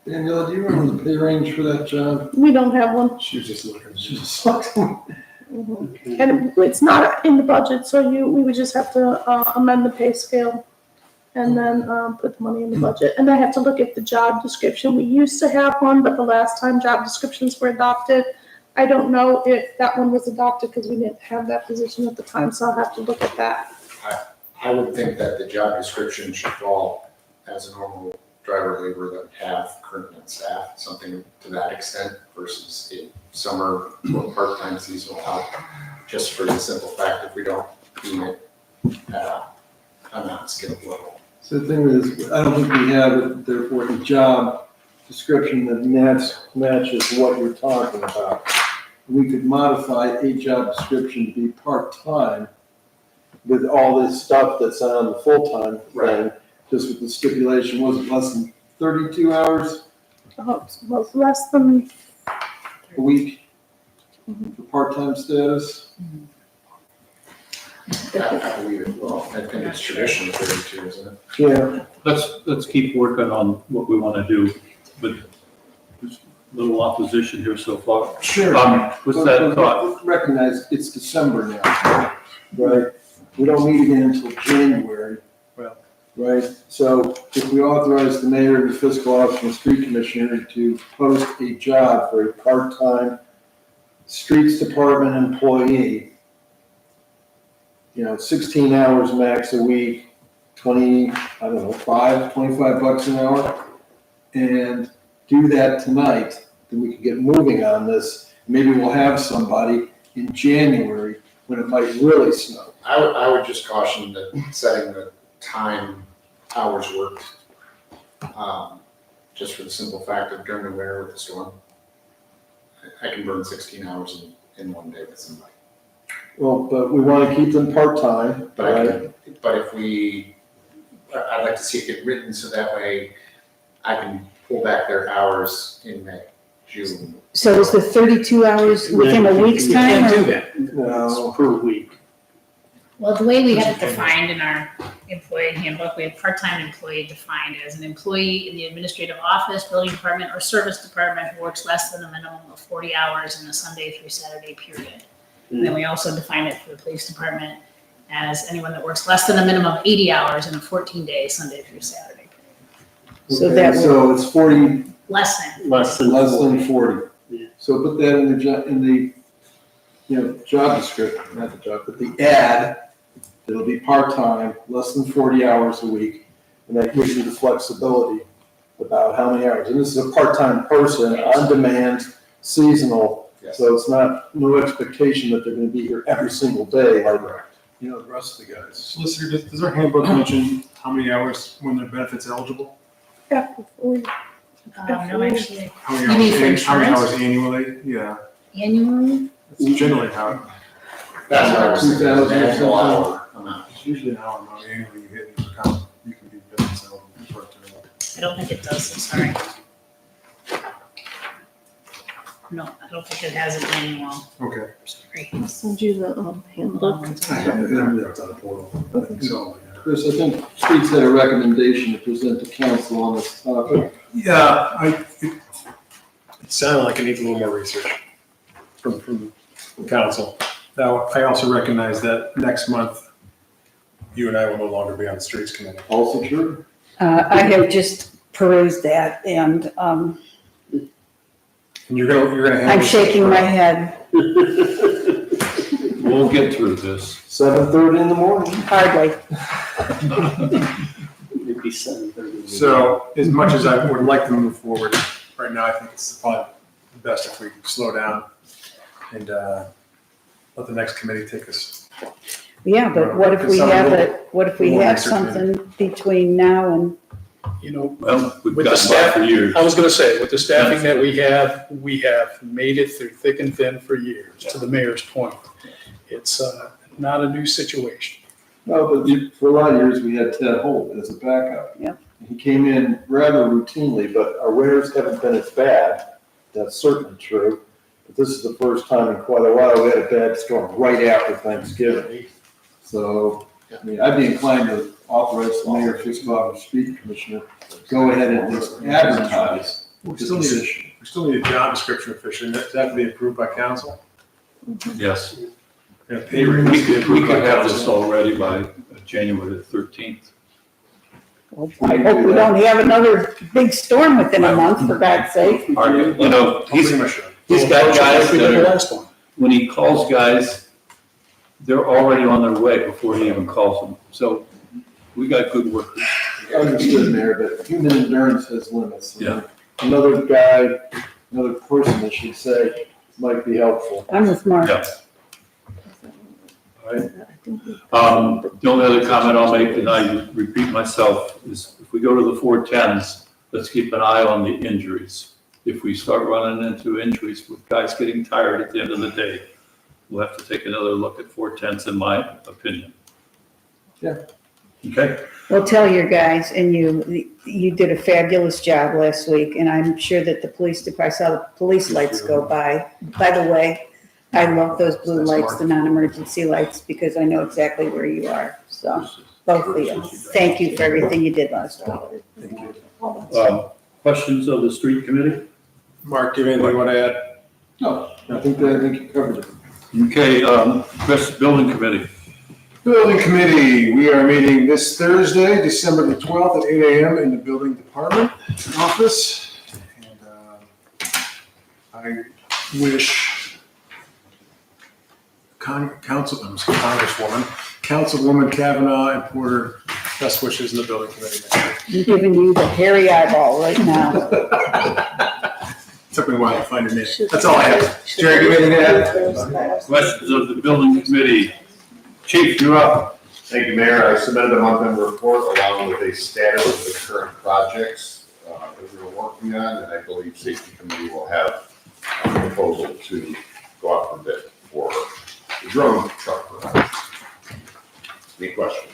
Daniela, do you remember the pay range for that job? We don't have one. She was just looking. She just looking. Mhm. And it's not in the budget, so we would just have to amend the pay scale and then put the money in the budget. And I have to look at the job description. We used to have one, but the last time job descriptions were adopted, I don't know if that one was adopted because we didn't have that position at the time, so I'll have to look at that. I would think that the job description should fall as a normal driver labor that we have currently on staff, something to that extent, versus a summer or part-time seasonal help, just for the simple fact if we don't deem it at a non-skilled level. So the thing is, I don't think we have, therefore, the job description that matches what you're talking about. We could modify a job description to be part-time with all this stuff that's on the full-time thing, just with the stipulation, was it less than 32 hours Oh, well, less than, a week for part-time status? I believe it will. I think it's traditional 32, isn't it? Yeah. Let's keep working on what we want to do, but there's little opposition here so far. Sure. What's that thought? Recognize it's December now, right? We don't meet again until January. Well. Right, so if we authorize the mayor, the fiscal officer, and the street commissioner to post a job for a part-time streets department employee, 16 hours max a week, 25 bucks an hour, and do that tonight, then we can get moving on this. Maybe we'll have somebody in January when it might really snow. I would just caution that setting the time hours worked. Just for the simple fact of during the winter with the storm, I can burn 16 hours in one day with somebody. Well, but we want to keep them part-time, But right? but if I'd like to see it get written so that way I can pull back their hours in May, June. So is the 32 hours within a week's You time? can't do or- that. No. It's per week. Well, the way we have it defined in our employee handbook, we have part-time employee defined as an employee in the administrative office, building department, or service department who works less than a minimum of 40 hours in the Sunday through Saturday period. And then we also define it for the police department as anyone that works less than a minimum of 80 hours in a 14-day Sunday through Saturday period. So Okay, that would- so it's 40, Less than. Less than. less than 40. Yeah. So put that in the, job description, not the job, but the ad. It'll be part-time, less than 40 hours a week, and that gives you the flexibility about how many hours. And this is a part-time person, on demand, seasonal, Yes. so it's no expectation that they're gonna be here every single day like, the rest of the guys. Solicitor, does our handbook mention how many hours when their benefits eligible? No, actually, How You many mean for hours, how many insurance? hours annually? Yeah, annually, it's generally how, That's what I was thinking, 2,000 or annual something. hour amount. it's usually an hour amount annually you hit your account, you can be benefits eligible for it. I don't think it does, I'm sorry. No, I don't think it has an annual, Okay. sorry. I'll send you the handbook. It's on the portal. I think so, yeah. Chris, I think Streets had a recommendation to present to council on this topic. Yeah, it sounded like it needs a little more research from council. Now, I also recognize that next month, you and I will no longer be on the streets committee. Also true? I have just perused that and And you're gonna handle I'm this- shaking my head. We'll get through this. 7:30 in the morning. Hardly. It'd be 7:30. So as much as I would like to move forward, right now, I think it's probably best if we slow down and let the next committee take us. Yeah, but what if we have More research something between now and, You know, Well, we've With the got staff- by for years. I was gonna say, with the staffing that we have made it through thick and thin for years, to the mayor's point. It's not a new situation. No, but for a lot of years, we had Ted Holt as a backup. Yep. He came in rather routinely, but our winters haven't been as bad. That's certainly true. But this is the first time in quite a while we had a bad storm right after Thanksgiving. So, I mean, I'd be inclined to authorize the mayor, fiscal street commissioner, go ahead and at least advertise We this still position. need a job description officially, and that have to be approved by council. Yes. And a pay We rate needs to be could approved by have this council. already by January the 13th. I hope we don't have another big storm within a month, for God's sake. You know, Hopefully, we should. he's got guys Like we that did the are, last one. when he calls guys, they're already on their way before he even calls them. So we got good workers. Understood, Mayor, but human endurance has limits. Yeah. Another guy, another person, I should say, might be helpful. I'm with Mark. Yeah. The only other comment I'll make, and I repeat myself, is if we go to the 410s, let's keep an eye on the injuries. If we start running into injuries with guys getting tired at the end of the day, we'll have to take another look at 410s, in my opinion. Yeah. Okay? Well, tell your guys, and you did a fabulous job last week, and I'm sure that I saw the police lights go by. By the way, I love those blue lights, the non-emergency lights, because I know exactly where you are, so, both of you. Thank you for everything you did last week. Questions of the street committee? Mark, do you have anything you want to add? No, I think you covered it. Okay, Chris, building committee. Building committee, we are meeting this Thursday, December the 12th at 8 a.m. in the building department office. And I wish Councilwoman Kavanaugh and Porter best wishes in the building committee next year. I'm giving you the hairy eyeball right now. Took me a while to find your name. That's all I have. Jerry, do you have anything to add? Questions of the building committee. Chief, you're up. Thank you, Mayor. I submitted a month-end report along with a status of the current projects that we're working on, and I believe Safety Committee will have a proposal to go out for bid for the drone truck program. Any questions?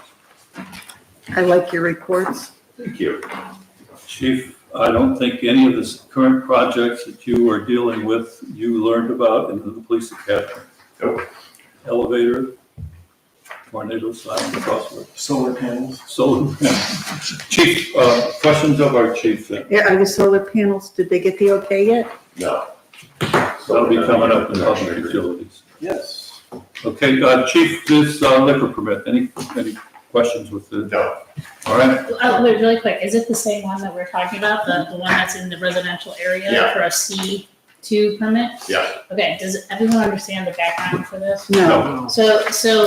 I like your reports. Thank you. Chief, I don't think any of the current projects that you are dealing with, you learned about in the police academy. Nope. Elevator, tornado, silent crossword, Solar panels. solar. Chief, questions of our chief then? Yeah, are the solar panels, did they get the okay yet? No. That'll be coming up in public utilities. Yes. Okay, Chief, this liquor permit, any questions with the? No. All right, Oh, wait, really quick, is it the same one that we're talking about, the one that's in the residential area Yeah. for a C2 permit? Yeah. Okay, does everyone understand the background for this? No. So, first of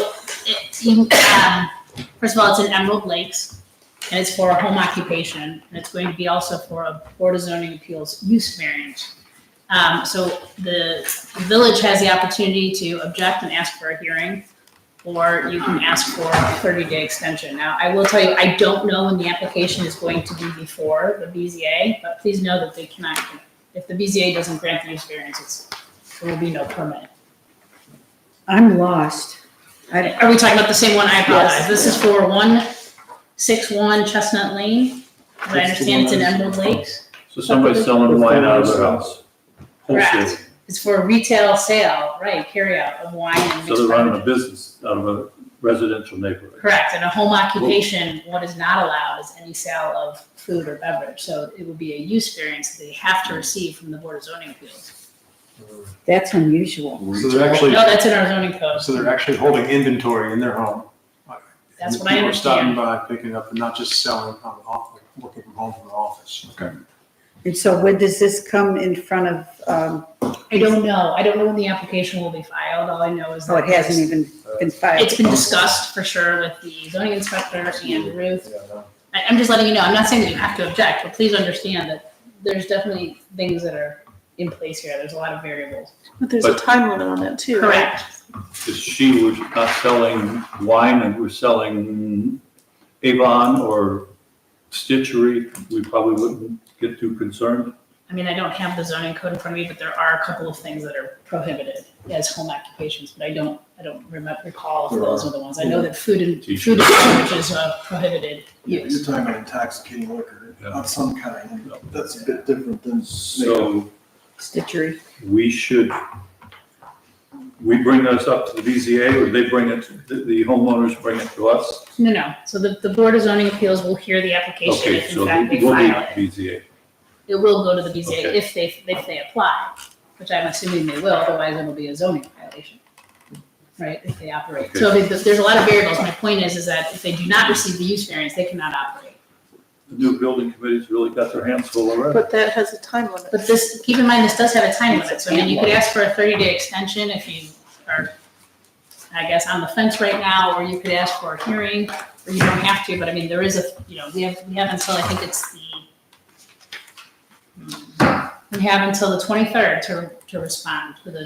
all, it's in Emerald Lakes, and it's for a home occupation, and it's going to be also for a Board of Zoning Appeals use variance. So the village has the opportunity to object and ask for a hearing, or you can ask for a 30-day extension. Now, I will tell you, I don't know when the application is going to be before the BZA, but please know that they cannot, if the BZA doesn't grant the use variance, there will be no permit. I'm lost. Are we talking about the same one? I apologize. Yes. This is for 161 Chestnut Lane. As I understand, it's in Emerald Lakes. so somebody's selling wine out of their house. Wholesale. Correct. It's for a retail sale, right, carry out of wine and So mixed they're running a beverages. business out of a residential neighborhood. Correct. And a home occupation, what is not allowed is any sale of food or beverage. So it would be a use variance that they have to receive from the Board of Zoning Appeals. That's unusual. So they're actually, No, that's in our zoning code. so they're actually holding inventory in their home. That's And what I People are stopping understand. by, picking up, and not just selling on the office, working from home from the office. Okay. And so when does this come in front of, I don't know. I don't know when the application will be filed. All I know is oh, that it hasn't even been filed? it's been discussed for sure with the zoning inspector and Ruth. I'm just letting you know, I'm not saying that you have to object, but please understand that there's definitely things that are in place here. There's a lot of variables. But there's a But- time limit on that too, right? Correct. If she was not selling wine and we're selling Avon or Stitchery, we probably wouldn't get too concerned. I mean, I don't have the zoning code in front of me, but there are a couple of things that are prohibited as home occupations, but I don't recall if those are the ones. I know that food and beverage is a prohibited You're use. talking about intoxicating liquor Yeah. of some kind. That's a bit different than. So Stitchery. we bring those up to the BZA or they bring it, the homeowners bring it to us? No. So the Board of Zoning Appeals will hear the application Okay, if in so fact they we'll be file it. BZA. It will go to the BZA Okay. if they apply, which I'm assuming they will, otherwise it'll be a zoning violation. Right, if they operate. Okay. So there's a lot of variables. My point is that if they do not receive the use variance, they cannot operate. The new building committee's really got their hands full already. But that has a time limit. But this, keep in mind, this does have a time limit, so I mean, you could ask for a 30-day extension if you are, I guess, on the fence right now, or you could ask for a hearing, or you don't have to, but I mean, there is we have until, I think it's we have until the 23rd to respond to the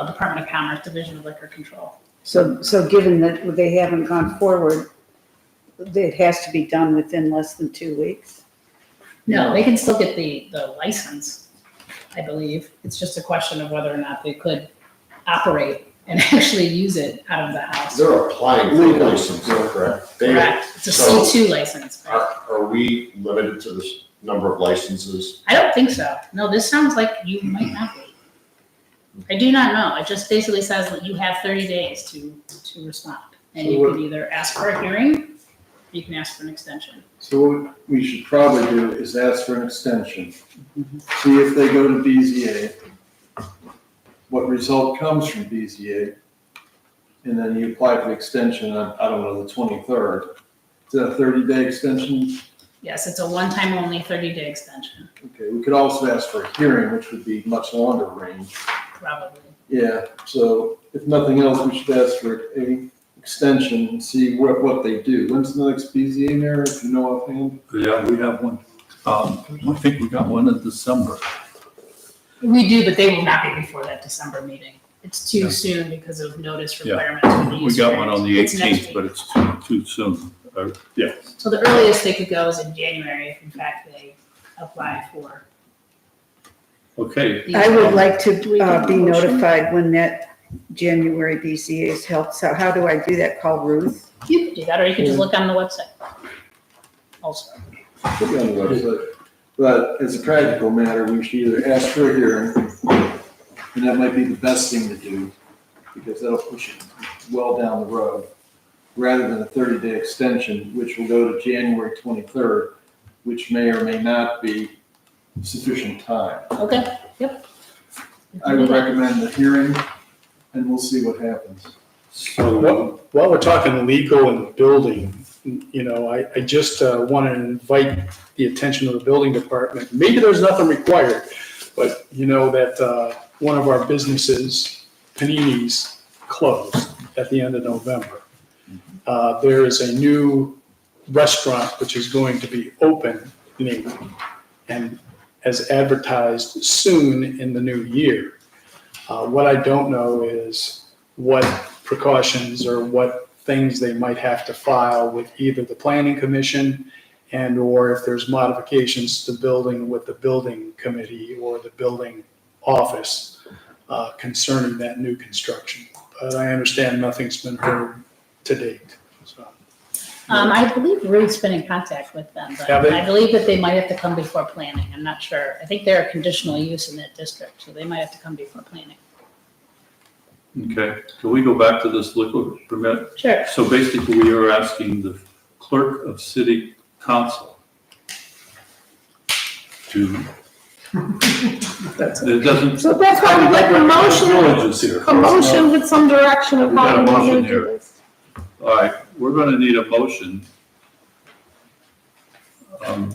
Department of Commerce, Division of Liquor Control. So given that they haven't gone forward, it has to be done within less than 2 weeks? No, they can still get the license, I believe. It's just a question of whether or not they could operate and actually use it out of the house. They're applying for a license, correct? Correct. It's a So- C2 license. right? Are we limited to this number of licenses? I don't think so. No, this sounds like you might not be. I do not know. It just basically says that you have 30 days to respond. And So you what- can either ask for a hearing, or you can ask for an extension. So what we should probably do is ask for an extension. See if they go to BZA. What result comes from BZA. And then you apply for the extension on, I don't know, the 23rd. Is that a 30-day extension? Yes, it's a one-time only 30-day extension, Okay, we could also ask for a hearing, which would be much longer range. probably. Yeah, so if nothing else, we should ask for a extension and see what they do. When's the next BZA there, if you know offhand? Yeah, we have one. I think we got one in December. We do, but they will not be before that December meeting. It's too soon because of notice Yeah. requirements for the We use got one on the variance. It's next 18th, week. but it's too soon. Yeah, So the earliest they could go is in January if in fact they apply for. okay. these. I would like to Do we get a be motion? notified when that January BCA is held. So how do I do that? Call Ruth? You could do that, or you could just look on the website. Also, Should be on the website. But as a practical matter, we should either ask for a hearing, and that might be the best thing to do, because that'll push it well down the road, rather than a 30-day extension, which will go to January 23rd, which may or may not be sufficient time. okay, yep. I would recommend the hearing, and we'll see what happens. So, While we're talking legal and building, you know, I just want to invite the attention of the building department. Maybe there's nothing required, but you know that one of our businesses, Panini's, closed at the end of November. There is a new restaurant which is going to be opening and as advertised soon in the new year. What I don't know is what precautions or what things they might have to file with either the planning commission and or if there's modifications to building with the building committee or the building office concerning that new construction. But I understand nothing's been heard to date, so. I believe Ruth's been in contact with them, but Have they? I believe that they might have to come before planning. I'm not sure. I think they're a conditional use in that district, so they might have to come before planning. okay, can we go back to this liquor permit? Sure. So basically, we are asking the clerk of city council to, it doesn't. So that's why we'd like a motion, Villages here. a motion with some direction of We got how a we want motion to do here. this. All right, we're gonna need a motion. I'll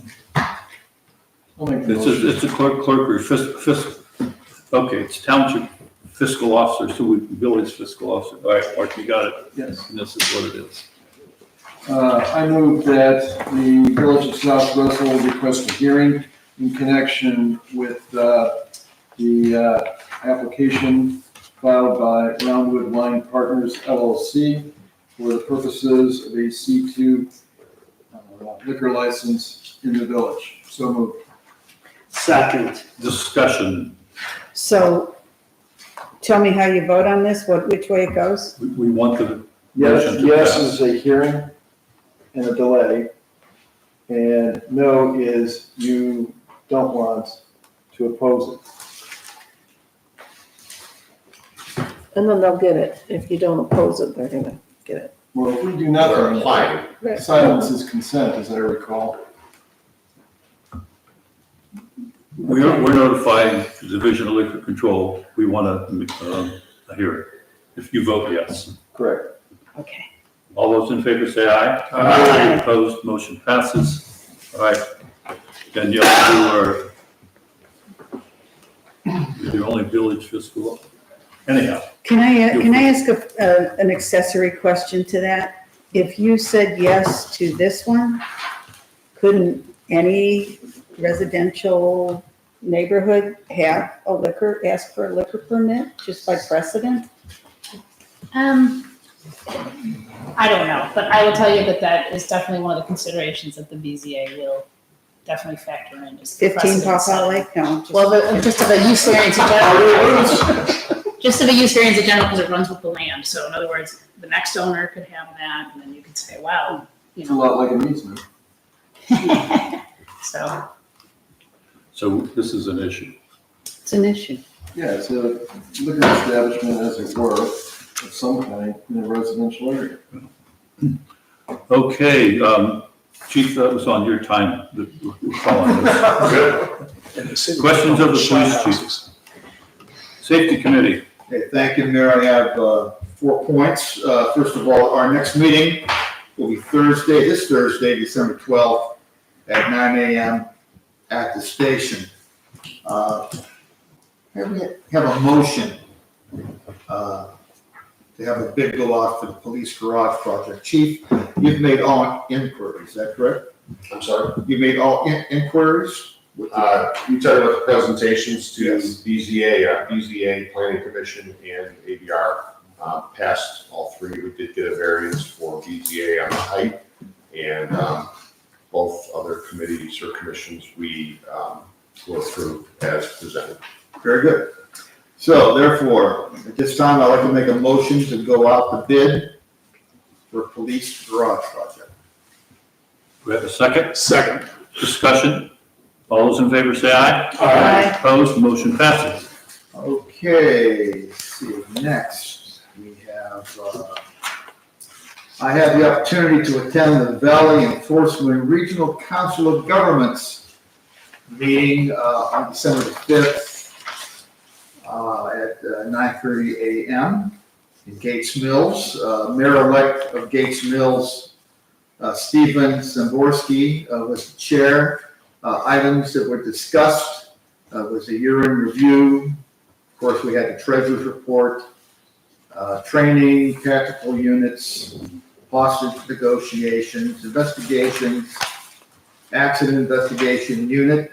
make the It's motion. a clerk or okay, it's township fiscal officer, so village fiscal officer. All right, Mark, you got it, Yes. and this is what it is. I move that the Village of South Russell request a hearing in connection with the application filed by Roundwood Wine Partners LLC for the purposes of a C2 liquor license in the village. So moved. Second. Discussion, So tell me how you vote on this, which way it goes? we want the Yes, motion to yes pass. is a hearing and a delay, and no is you don't want to oppose it. And then they'll get it. If you don't oppose it, they're gonna get it. Well, if we do Or nothing, apply. silence is consent, as I recall. We're notifying the Division of Liquor Control, we want a hearing, if you vote yes. Correct. Okay. All those in favor say aye. Aye. Opposed, motion passes. All right, Danielle, you're the only village fiscal, anyhow. Can I ask an accessory question to that? If you said yes to this one, couldn't any residential neighborhood have ask for a liquor permit just by precedent? I don't know, but I will tell you that that is definitely one of the considerations that the BZA will definitely factor in. is the 15 precedent Pawpaw setting. Lake? No. Well, just of a use variance in general. Just of a use variance in general because it runs with the land. So in other words, the next owner could have that and then you could say, wow, you It's a know. lot like an easement. So, So this is an issue. It's an issue. Yeah, it's a liquor establishment, as it were, of some kind in a residential area. Okay, Chief, that was on your time. We're calling this. Questions of the police chief? Safety Committee. Okay, thank you, Mayor. I have 4 points. First of all, our next meeting will be this Thursday, December 12th, at 9 a.m. at the station. Have a motion to have a bid go out for the police garage project. Chief, you've made all inquiries, is that correct? I'm sorry? You made all inquiries? With the- You talked about the presentations to Yes. BZA, Planning Commission, and ABR. Passed all three. We did get a variance for BZA on the height, and both other committees or commissions we go through as presented. Very good. So therefore, at this time, I'd like to make a motion to go out to bid for police garage project. Do we have a second? Second. Discussion? All those in favor say aye. Aye. Opposed, motion passes. Okay, let's see, next, we have, I had the opportunity to attend the Valley Enforcement Regional Council of Governments meeting on December the 5th at 9:30 a.m. in Gates Mills. Mayor-elect of Gates Mills, Stephen Zamborski, was the chair. Items that were discussed was a year-end review. Of course, we had the treasurer's report, training, tactical units, hostage negotiations, investigations, accident investigation unit.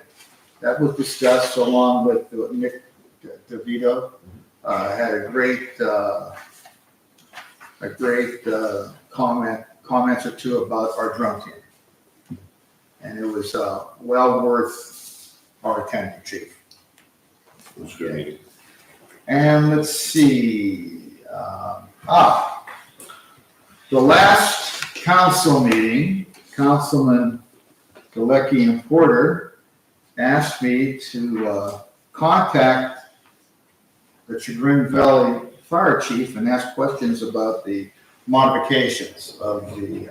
That was discussed along with Nick DeVito. Had a great comments or two about our drum team. And it was well worth our attention, Chief. It was a good meeting. And let's see, the last council meeting, Councilman Galecki and Porter asked me to contact the Chagrin Valley Fire Chief and ask questions about the modifications of the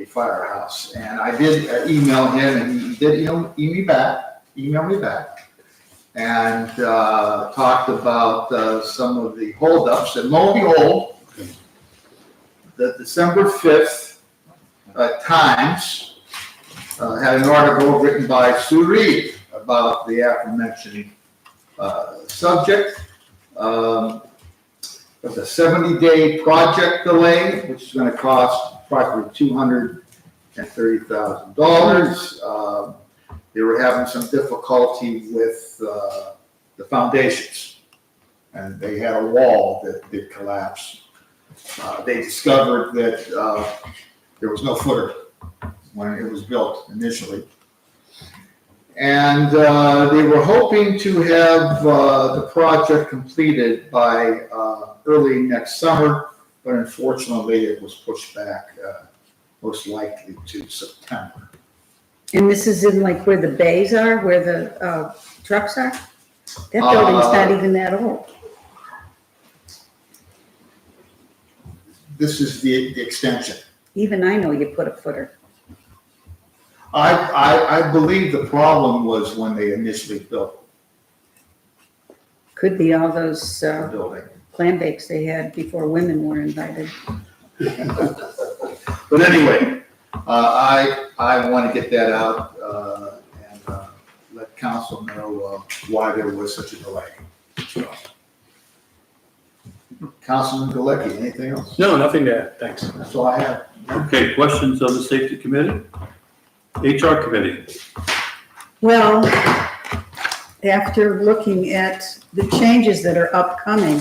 firehouse. And I did email him, and he did email me back, and talked about some of the holdups. And lo and behold, the December 5th Times had an article written by Sue Reed about the aforementioned subject. It's a 70-day project delay, which is going to cost approximately $230,000. They were having some difficulty with the foundations, and they had a wall that did collapse. They discovered that there was no footer when it was built initially. And they were hoping to have the project completed by early next summer, but unfortunately it was pushed back most likely to September. And this is in like where the bays are, where the trucks are? That building's not even that old. This is the extension. Even I know you put a footer. I believe the problem was when they initially built Could be all those the building. clam bakes they had before women were invited. But anyway, I want to get that out and let council know why there was such a delay. So, Councilman Galecki, anything else? No, nothing to add, thanks. That's all I have. Okay, questions of the safety committee? HR committee? Well, after looking at the changes that are upcoming,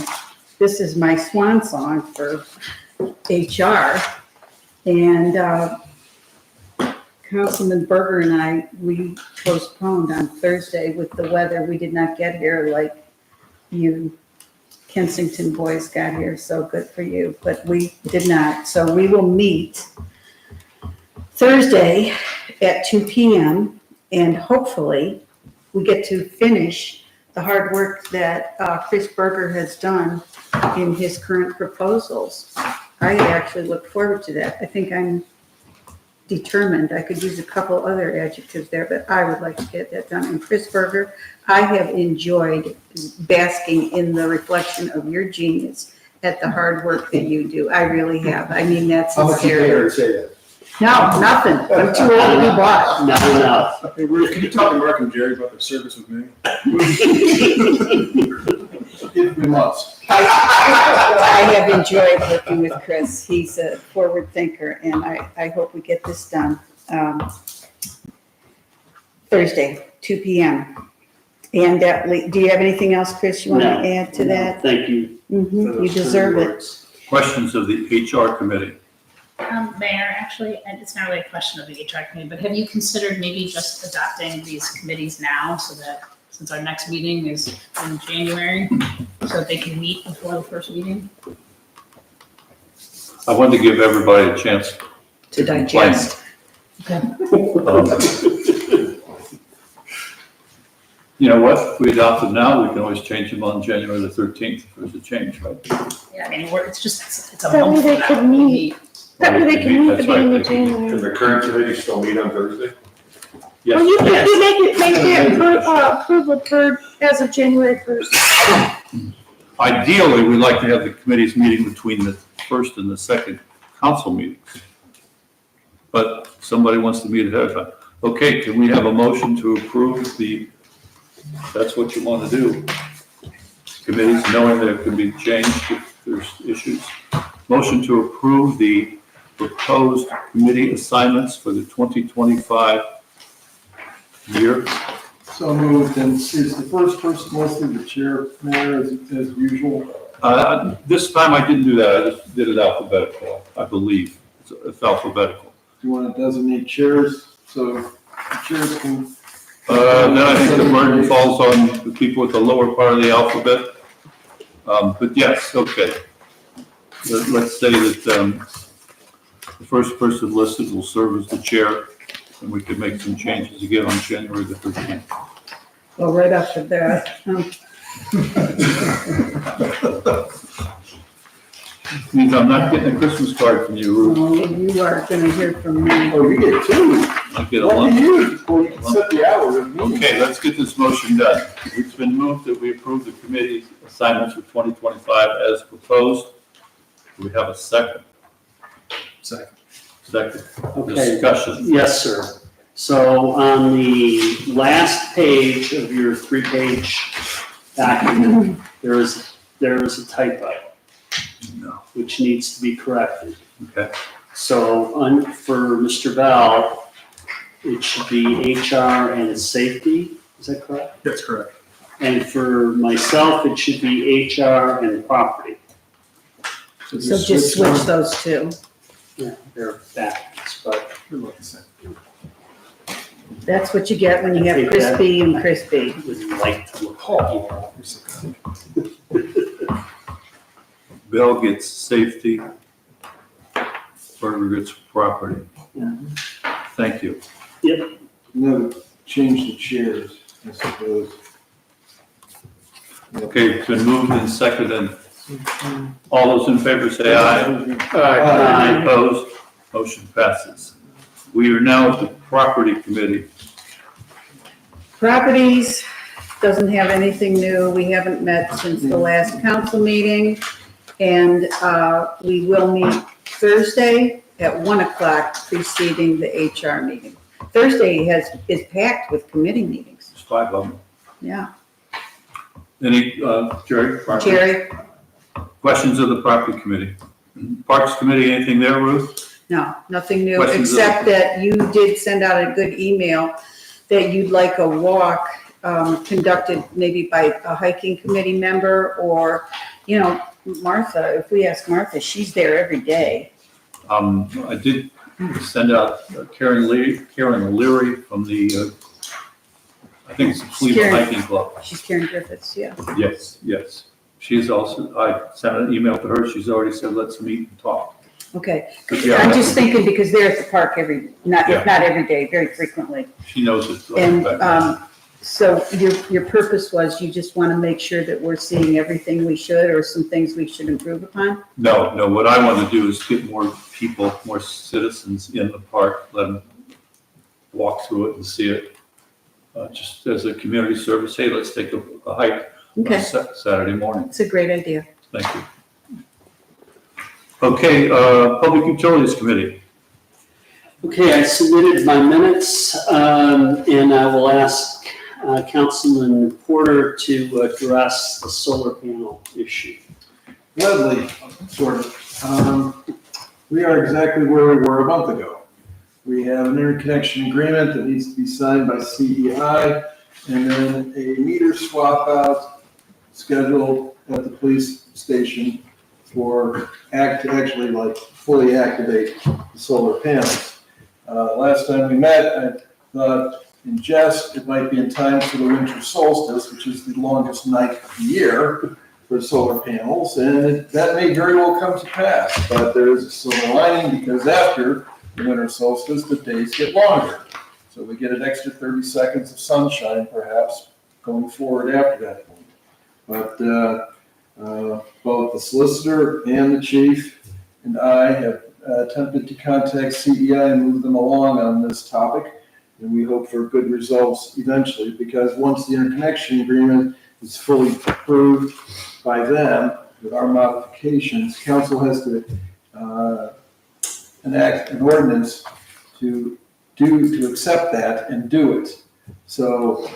this is my swan song for HR. And Councilman Berger and I, we postponed on Thursday with the weather. We did not get here like you Kensington boys got here, so good for you, but we did not. So we will meet Thursday at 2 p.m. and hopefully we get to finish the hard work that Chris Berger has done in his current proposals. I actually look forward to that. I think I'm determined. I could use a couple other adjectives there, but I would like to get that done. And Chris Berger, I have enjoyed basking in the reflection of your genius at the hard work that you do. I really have. I mean, that's How much you pay her to sincere. say that? No, nothing. I'm too old to be bought. Not enough. Hey, Ruth, can you talk to Mark and Jerry about their service with me? Give me months. I have enjoyed working with Chris. He's a forward thinker, and I hope we get this done. Thursday, 2 PM. And do you have anything else, Chris, you want to No, add to that? Thank you. for You those deserve kind it. words. Questions of the HR committee? Mayor, actually, and it's not really a question of the HR committee, but have you considered maybe just adopting these committees now so that, since our next meeting is in January, so that they can meet before the first meeting? I wanted to give everybody a chance To complain. digest. You know what, if we adopt them now, we can always change them on January the 13th if there's a change, right? Yeah, I mean, it's a That way month they from could now. meet. That way they can meet the That's right, beginning they of can meet. Can January. the current committee still meet on Thursday? Well, Yes, you make it approval per as of January 1st. ideally, we'd like to have the committees meeting between the first and the second council meetings. But somebody wants to meet ahead of time. Okay, can we have a motion to approve that's what you want to do? Committees, knowing there can be changed if there's issues. Motion to approve the proposed committee assignments for the 2025 year. So moved, and is the first person listed the chair, Mayor, as usual? This time I didn't do that, I just did it alphabetical, I believe. It's alphabetical. Do you want to designate chairs, so the chairs can? Then I think the burden falls on the people at the lower part of the alphabet. But yes, okay. Let's say that the first person listed will serve as the chair, and we could make some changes again on January the 13th. Well, right after that. Means I'm not getting a Christmas card from you, Ruth. Well, you are going to hear from me. Oh, you get two. I get a What lunch. do you? Well, you can set the hour of meeting. Okay, let's get this motion done. It's been moved that we approve the committee assignments for 2025 as proposed. Do we have a second? Second. Second. Okay. Discussion. Yes, sir. So on the last page of your 3-page document, there is a typo, No. which needs to be corrected. Okay. So for Mr. Bell, it should be HR and safety, is that correct? That's correct. And for myself, it should be HR and property. So just switch those two. Yeah, they're backwards, but You're looking the same. That's what you get when you have Take that. crispy and crispy. would like to look. Oh, you're so good. Bill gets safety. Berger gets property. Yeah. Thank you. No, change the chairs, I suppose. Okay, it's been moved and seconded. All those in favor say aye. Any opposed? Motion passes. We are now at the property committee. Properties doesn't have anything new. We haven't met since the last council meeting. And we will meet Thursday at 1 o'clock preceding the HR meeting. Thursday is packed with committee meetings. There's 5 of them. Yeah. Any, Jerry? property? Jerry? Questions of the property committee? Parks committee, anything there, Ruth? No, nothing new, Questions of- except that you did send out a good email that you'd like a walk conducted maybe by a hiking committee member or, Martha, if we ask Martha, she's there every day. I did send out Karen Leary from the, I think it's the Cleveland Karen. Hiking Club. She's Karen Griffiths, yeah. Yes. She's also, I sent an email to her, she's already said, let's meet and talk. Okay, But yeah, I'm just thinking because they're at the park not Yeah. every day, very frequently. She knows it. And so your purpose was you just want to make sure that we're seeing everything we should or some things we should improve upon? No, what I want to do is get more people, more citizens in the park, let them walk through it and see it. Just as a community service, hey, let's take a hike on Okay, Saturday morning. it's a great idea. Thank you. Okay, Public Utilities Committee. Okay, I submitted my minutes, and I will ask Councilman Porter to address the solar panel issue. Gladly, sort of. We are exactly where we were a month ago. We have an interconnection agreement that needs to be signed by CEI, and then a meter swap out scheduled at the police station for actually like fully activate the solar panels. Last time we met, I thought in jest, it might be in time for the winter solstice, which is the longest night of the year for solar panels, and that may very well come to pass, but there is a silver lining because after the winter solstice, the days get longer. So we get an extra 30 seconds of sunshine perhaps going forward after that point. But both the solicitor and the chief and I have attempted to contact CEI and move them along on this topic. And we hope for good results eventually, because once the interconnection agreement is fully approved by them with our modifications, council has to enact an ordinance to accept that and do it. So,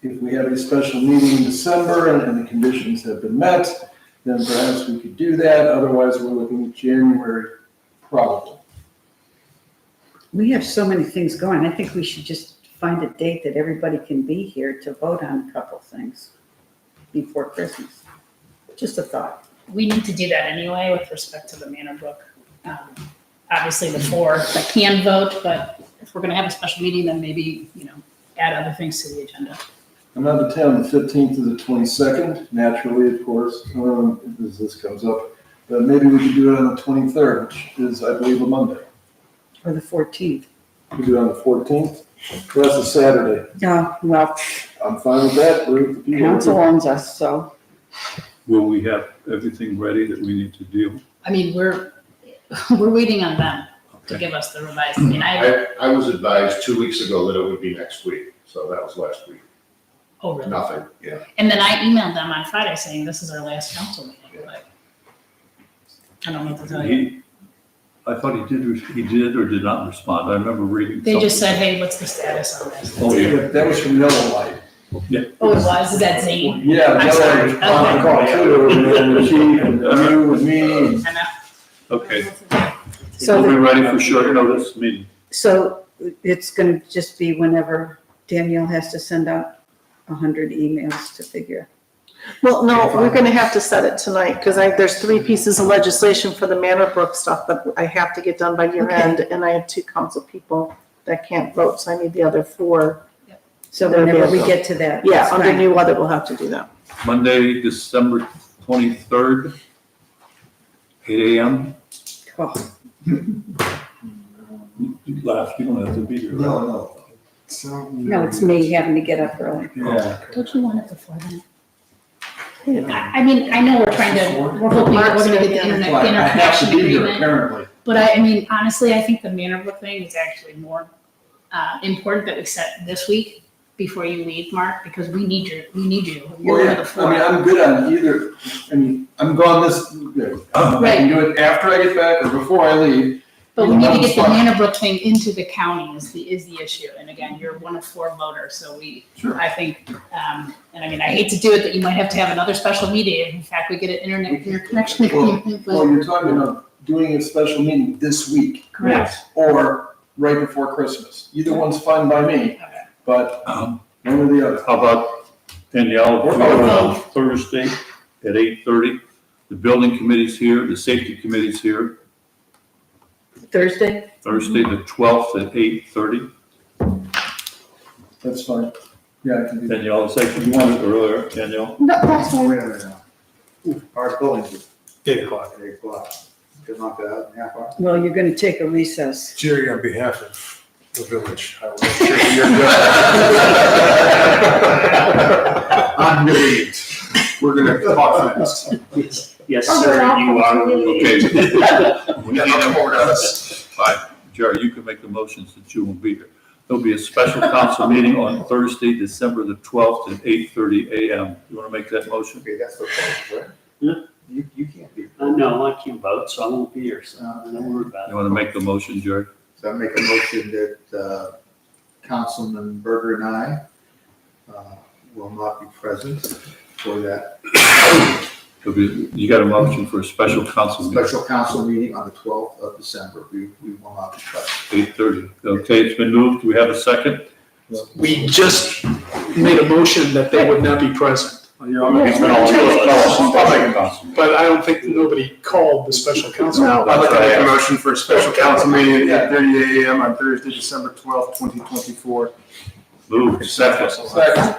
if we have a special meeting in December and the conditions have been met, then perhaps we could do that. Otherwise, we're looking at January probably. We have so many things going. I think we should just find a date that everybody can be here to vote on a couple things before Christmas. Just a thought. We need to do that anyway with respect to the Manor Brook. Obviously, the four that can vote, but if we're gonna have a special meeting, then maybe, add other things to the agenda. I'm out of town the 15th to the 22nd, naturally, of course, as this comes up. But maybe we could do it on the 23rd, which is, I believe, a Monday. Or the 14th. We do it on the 14th. That's a Saturday. Well, I'm fine with that. Ruth, if you want to. council owns us, so. Will we have everything ready that we need to do? I mean, we're waiting on them to give us the revised, I was advised 2 weeks ago that it would be next week, so that was last week. oh, really? Nothing, yeah. And then I emailed them on Friday saying this is our last council meeting, but I don't know what to tell you. I thought he did or did not respond. I remember reading. They just said, something. hey, what's the status on this? Oh, yeah. That was from Yellow Light. Oh, it was, is that Zane? Yeah, I'm Yellow sorry. Light on the call too, and the chief, and you, and me. I know. Okay, So we'll be the- ready for short notice meeting. So it's gonna just be whenever Danielle has to send out 100 emails to figure. Well, no, we're gonna have to set it tonight, because there's 3 pieces of legislation for the Manor Brook stuff that I have to get done by year Okay. end, and I have 2 council people that can't vote, so I need the other 4. So They're whenever we available. get to that. Yeah, that's under fine. new weather, we'll have to do that. Monday, December 23rd, 8 a.m. Oh, You laugh, you don't have to be here. No. No, it's me having to get up early. Yeah. Don't you want it before then? I mean, I know we're hoping we're gonna get the internet, Well, I have to interconnection be here agreement. apparently. But I mean, honestly, I think the Manor Brook thing is actually more important that we set this week before you leave, Mark, because we need you. You're Well, one of the yeah, I mean, 4. I'm good on either, I'm gone this, I can do it after I get back or before I leave. But we need to get the Fine. Manor Brook thing into the county is the issue. And again, you're one of 4 voters, so Sure. I think, and I mean, I hate to do it, that you might have to have another special meeting if in fact we get an interconnection agreement, Well, but. you're talking about doing a special meeting this week. Correct. Or right before Christmas. Either one's fine by me, but one or the other. How about Danielle, Or on Thursday at 8:30? The building committee's here, the safety committee's here. Thursday? Thursday, the 12th at 8:30. That's fine. Yeah, I can do that. Danielle, it's like you wanted earlier, Danielle. No, that's fine. Wait a minute now. Our building's 8 o'clock. at 8 o'clock. Can knock that out in half hour. Well, you're gonna take a recess. Jerry, on behalf of the village, I will make sure I'm relieved. we're gonna talk fast. Yes, sir, you are. Okay. We got nothing more to us. Fine. Jerry, you can make the motions that you won't be here. There'll be a special council meeting on Thursday, December the 12th at 8:30 a.m. You want to make that motion? Okay, that's the point, right? Yeah. You can't be. No, I can't vote, so I won't be here, so don't worry about You it. want to make the motion, Jerry? So I make a motion that Councilman Berger and I will not be present for that You got a motion for a special council meeting, Special council meeting on the 12th of December. We will not discuss. 8:30. Okay, it's been moved. Do we have a second? We just made a motion that they would not be present, You're on the- It's been all special council. but I don't think nobody called the special council. No. I'd like to make a motion for a special council meeting at 8:30 a.m. on Thursday, December 12th, 2024. Moved, second. Second.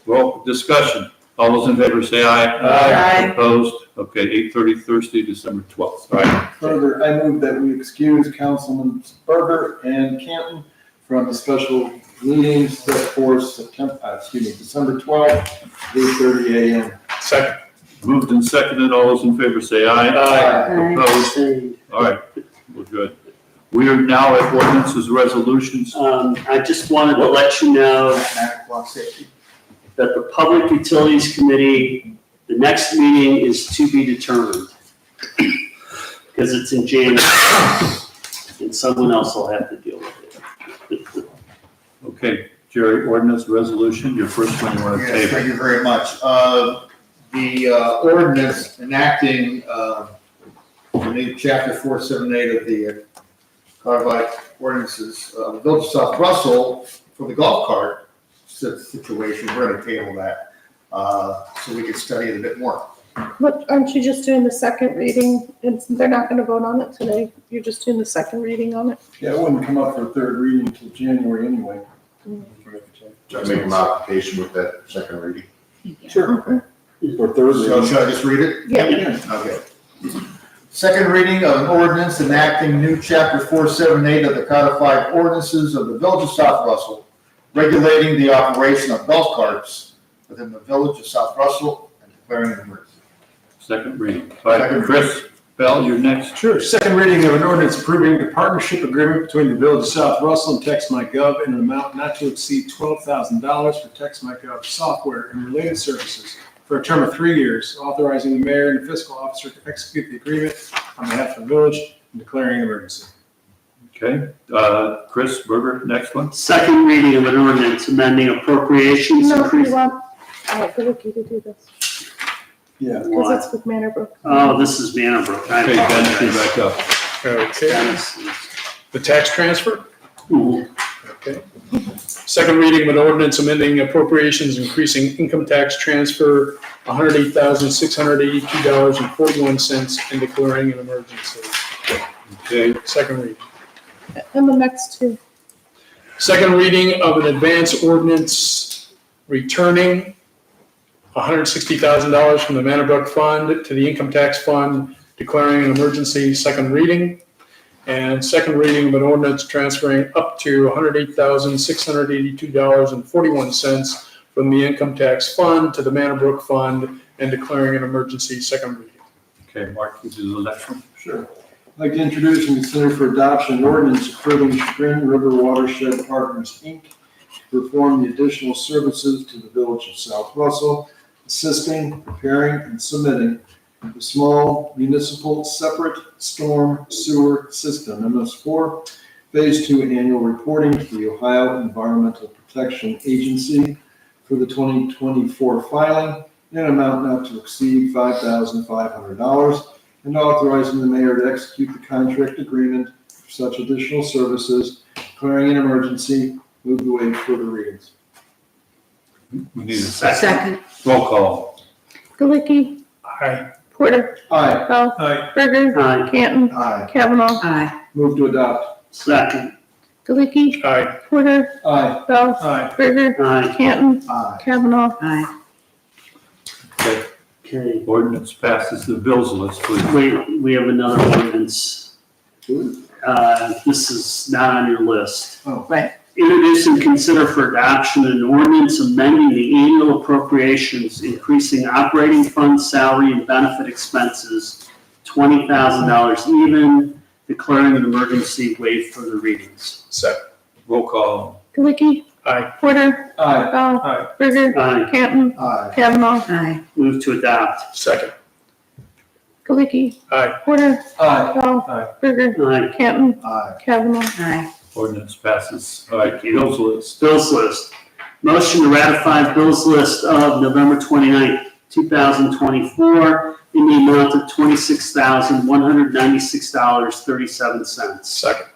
Well, discussion. All those in favor say aye. Aye. Opposed? Okay, 8:30 Thursday, December 12th. All right. Further, I move that we excuse Councilman Berger and Canton from the special meetings set for December 12th, 8:30 a.m. Second. Moved and seconded. All those in favor say aye. Aye. Opposed? All right, we're good. We are now at ordinances, resolutions. I just wanted to let you know 9 o'clock safety. that the Public Utilities Committee, the next meeting is to be determined. Because it's in January, and someone else will have to deal with it. Okay, Jerry, ordinance, resolution, your first one you want to Yes, table. thank you very much. The ordinance enacting the new chapter 478 of the codified ordinances, the Village of South Russell for the golf cart situation, we're gonna table that, so we can study it a bit more. But aren't you just doing the second reading? They're not gonna vote on it today. You're just doing the second reading on it. Yeah, it wouldn't come up for a third reading until January anyway. I make a modification with that second reading. Sure. Or third So reading. should I just read it? Yeah. Okay. Second reading of an ordinance enacting new chapter 478 of the codified ordinances of the Village of South Russell, regulating the operation of golf carts within the Village of South Russell and declaring an emergency. Second reading. All right, Chris Bell, you're next. Sure. Second reading of an ordinance approving the partnership agreement between the Village of South Russell and TextMyGov in an amount not to exceed $12,000 for TextMyGov software and related services for a term of 3 years, authorizing the mayor and the fiscal officer to execute the agreement on behalf of the village and declaring an emergency. Okay, Chris Berger, next one. Second reading of an ordinance amending appropriations No, increase. you want, Vicky to do this, Yeah. because it's with Manor Brook. Oh, this is Manabrook. I Okay, Dennis, you apologize. back up. Okay, Dennis. the tax transfer? Ooh. Okay. Second reading of an ordinance amending appropriations, increasing income tax transfer, $108,682.41 and declaring an emergency. Okay, Second reading. And the next two. Second reading of an advance ordinance returning $160,000 from the Manor Brook Fund to the Income Tax Fund, declaring an emergency. Second reading. And second reading of an ordinance transferring up to $108,682.41 from the Income Tax Fund to the Manor Brook Fund and declaring an emergency. Second reading. okay, Mark, you do the next one. Sure. I'd like to introduce and consider for adoption an ordinance approving Spring River Watershed Partners, Inc. to perform the additional services to the Village of South Russell, assisting, preparing, and submitting the small municipal separate storm sewer system, MS4, Phase 2 annual reporting to the Ohio Environmental Protection Agency for the 2024 filing in an amount not to exceed $5,500, and authorizing the mayor to execute the contract agreement for such additional services, declaring an emergency, move to waive further readings. We need a second. Second. Roll call. Galicki, Aye. Porter, Aye. Bell, Aye. Berger, Aye. Canton, Aye. Kavanaugh. Aye. Move to adopt. Second. Galicki, Aye. Porter, Aye. Bell, Aye. Berger, Aye. Canton, Aye. Kavanaugh. Aye. Okay, Okay. ordinance passes the bills list, please. We have another ordinance. This is not on your list. Oh. Right. Introduce and consider for adoption an ordinance amending the annual appropriations, increasing operating fund salary and benefit expenses, $20,000 even, declaring an emergency, waive further readings. Second. Roll call. Galicki, Aye. Porter, Aye. Bell, Aye. Berger, Aye. Canton, Aye. Kavanaugh. Aye. Move to adopt. Second. Galicki, Aye. Porter, Aye. Bell, Aye. Berger, Aye. Canton, Aye. Kavanaugh. Aye. Ordinance passes. All right, bills list. Bills list. Motion to ratify bills list of November 29th, 2024 in the amount of $26,196.37. Second.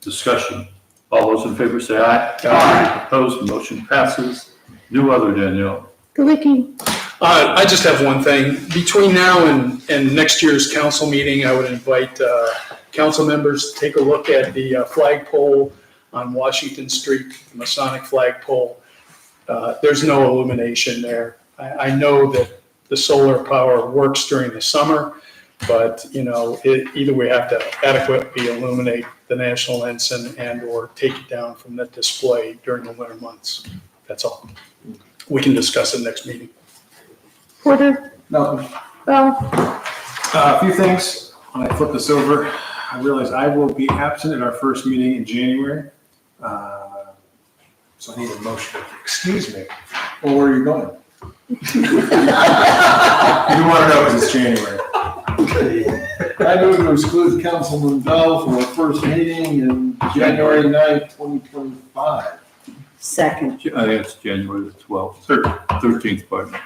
Discussion. All those in favor say aye. Aye. Opposed, motion passes. New other, Danielle. Galicki, I just have one thing. Between now and next year's council meeting, I would invite council members to take a look at the flagpole on Washington Street, the Masonic flagpole. There's no illumination there. I know that the solar power works during the summer, but, either we have to adequately illuminate the national ensign and/or take it down from the display during the winter months. That's all. We can discuss it next meeting. Porter, No, Bell, a few things. When I flip this over, I realize I will be absent at our first meeting in January. So I need a motion. Excuse me. Well, where are you going? You want to know because it's January. I move to exclude Councilman Bell from our first meeting in January 9th, 2025. Second. I think it's January the 12th, 13th, pardon.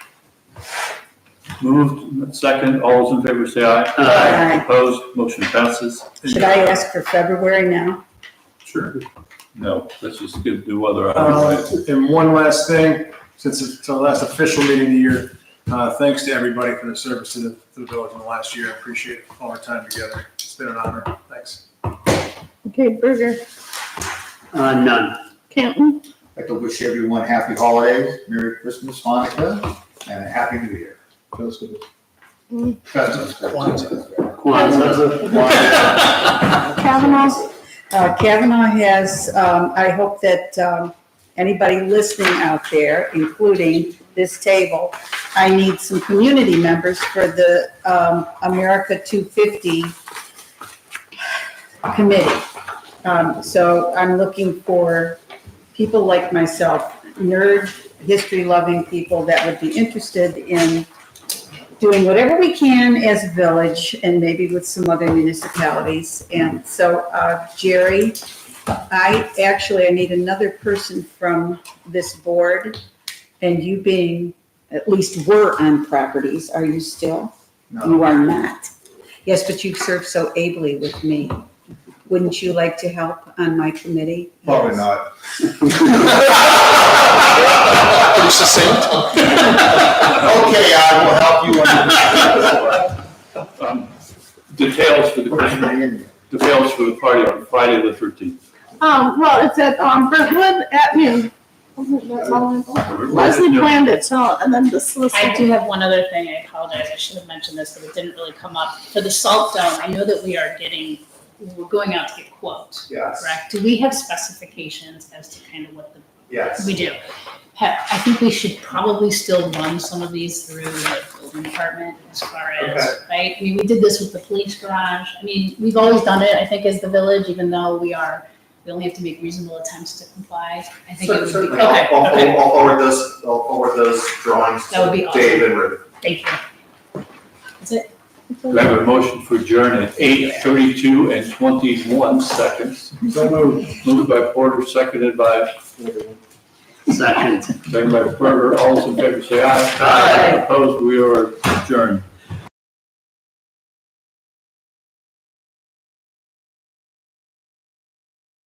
Moved, second, all those in favor say aye. Aye. Opposed, motion passes. Should I ask for February now? Sure. No, let's just do other. And one last thing, since it's our last official meeting of the year, thanks to everybody for their service to the village in the last year. I appreciate all our time together. It's been an honor. Thanks. okay, Berger, None. Canton, I'd like to wish everyone happy holidays, Merry Christmas, Hanukkah, and a Happy New Year. Festive. Kavanaugh, Kavanaugh has, I hope that anybody listening out there, including this table, I need some community members for the America 250 committee. So I'm looking for people like myself, nerd, history-loving people that would be interested in doing whatever we can as a village and maybe with some other municipalities. And so, Jerry, I need another person from this board, and you being, at least were on properties, are you still? No. You are not. Yes, but you served so ably with me. Wouldn't you like to help on my committee? Probably not. Pretty succinct. Okay, I will help you on Details for the party on Friday the 13th. well, it's at, Brentwood at noon. Leslie planned it, so, and then the I solicitor. do have one other thing, I apologize, I should have mentioned this, but it didn't really come up. For the salt dome, I know that we're going out to get quotes, Yes, correct? Do we have specifications as to kind of what yes. we do? I think we should probably still run some of these through the building department as far as, right? I mean, we did this with the police garage. I mean, we've always done it, I think, as the village, even though we only have to make reasonable attempts to comply. I think it would be, Certainly, okay, okay, I'll forward those drawings That would be to awesome. Dave and Ruth. thank you. That's it. Do I have a motion for adjourn at 8:32 and 21 seconds? So moved. Moved by Porter, seconded by Second. Second by Berger. All those in favor say aye. Aye. Opposed, we are adjourned.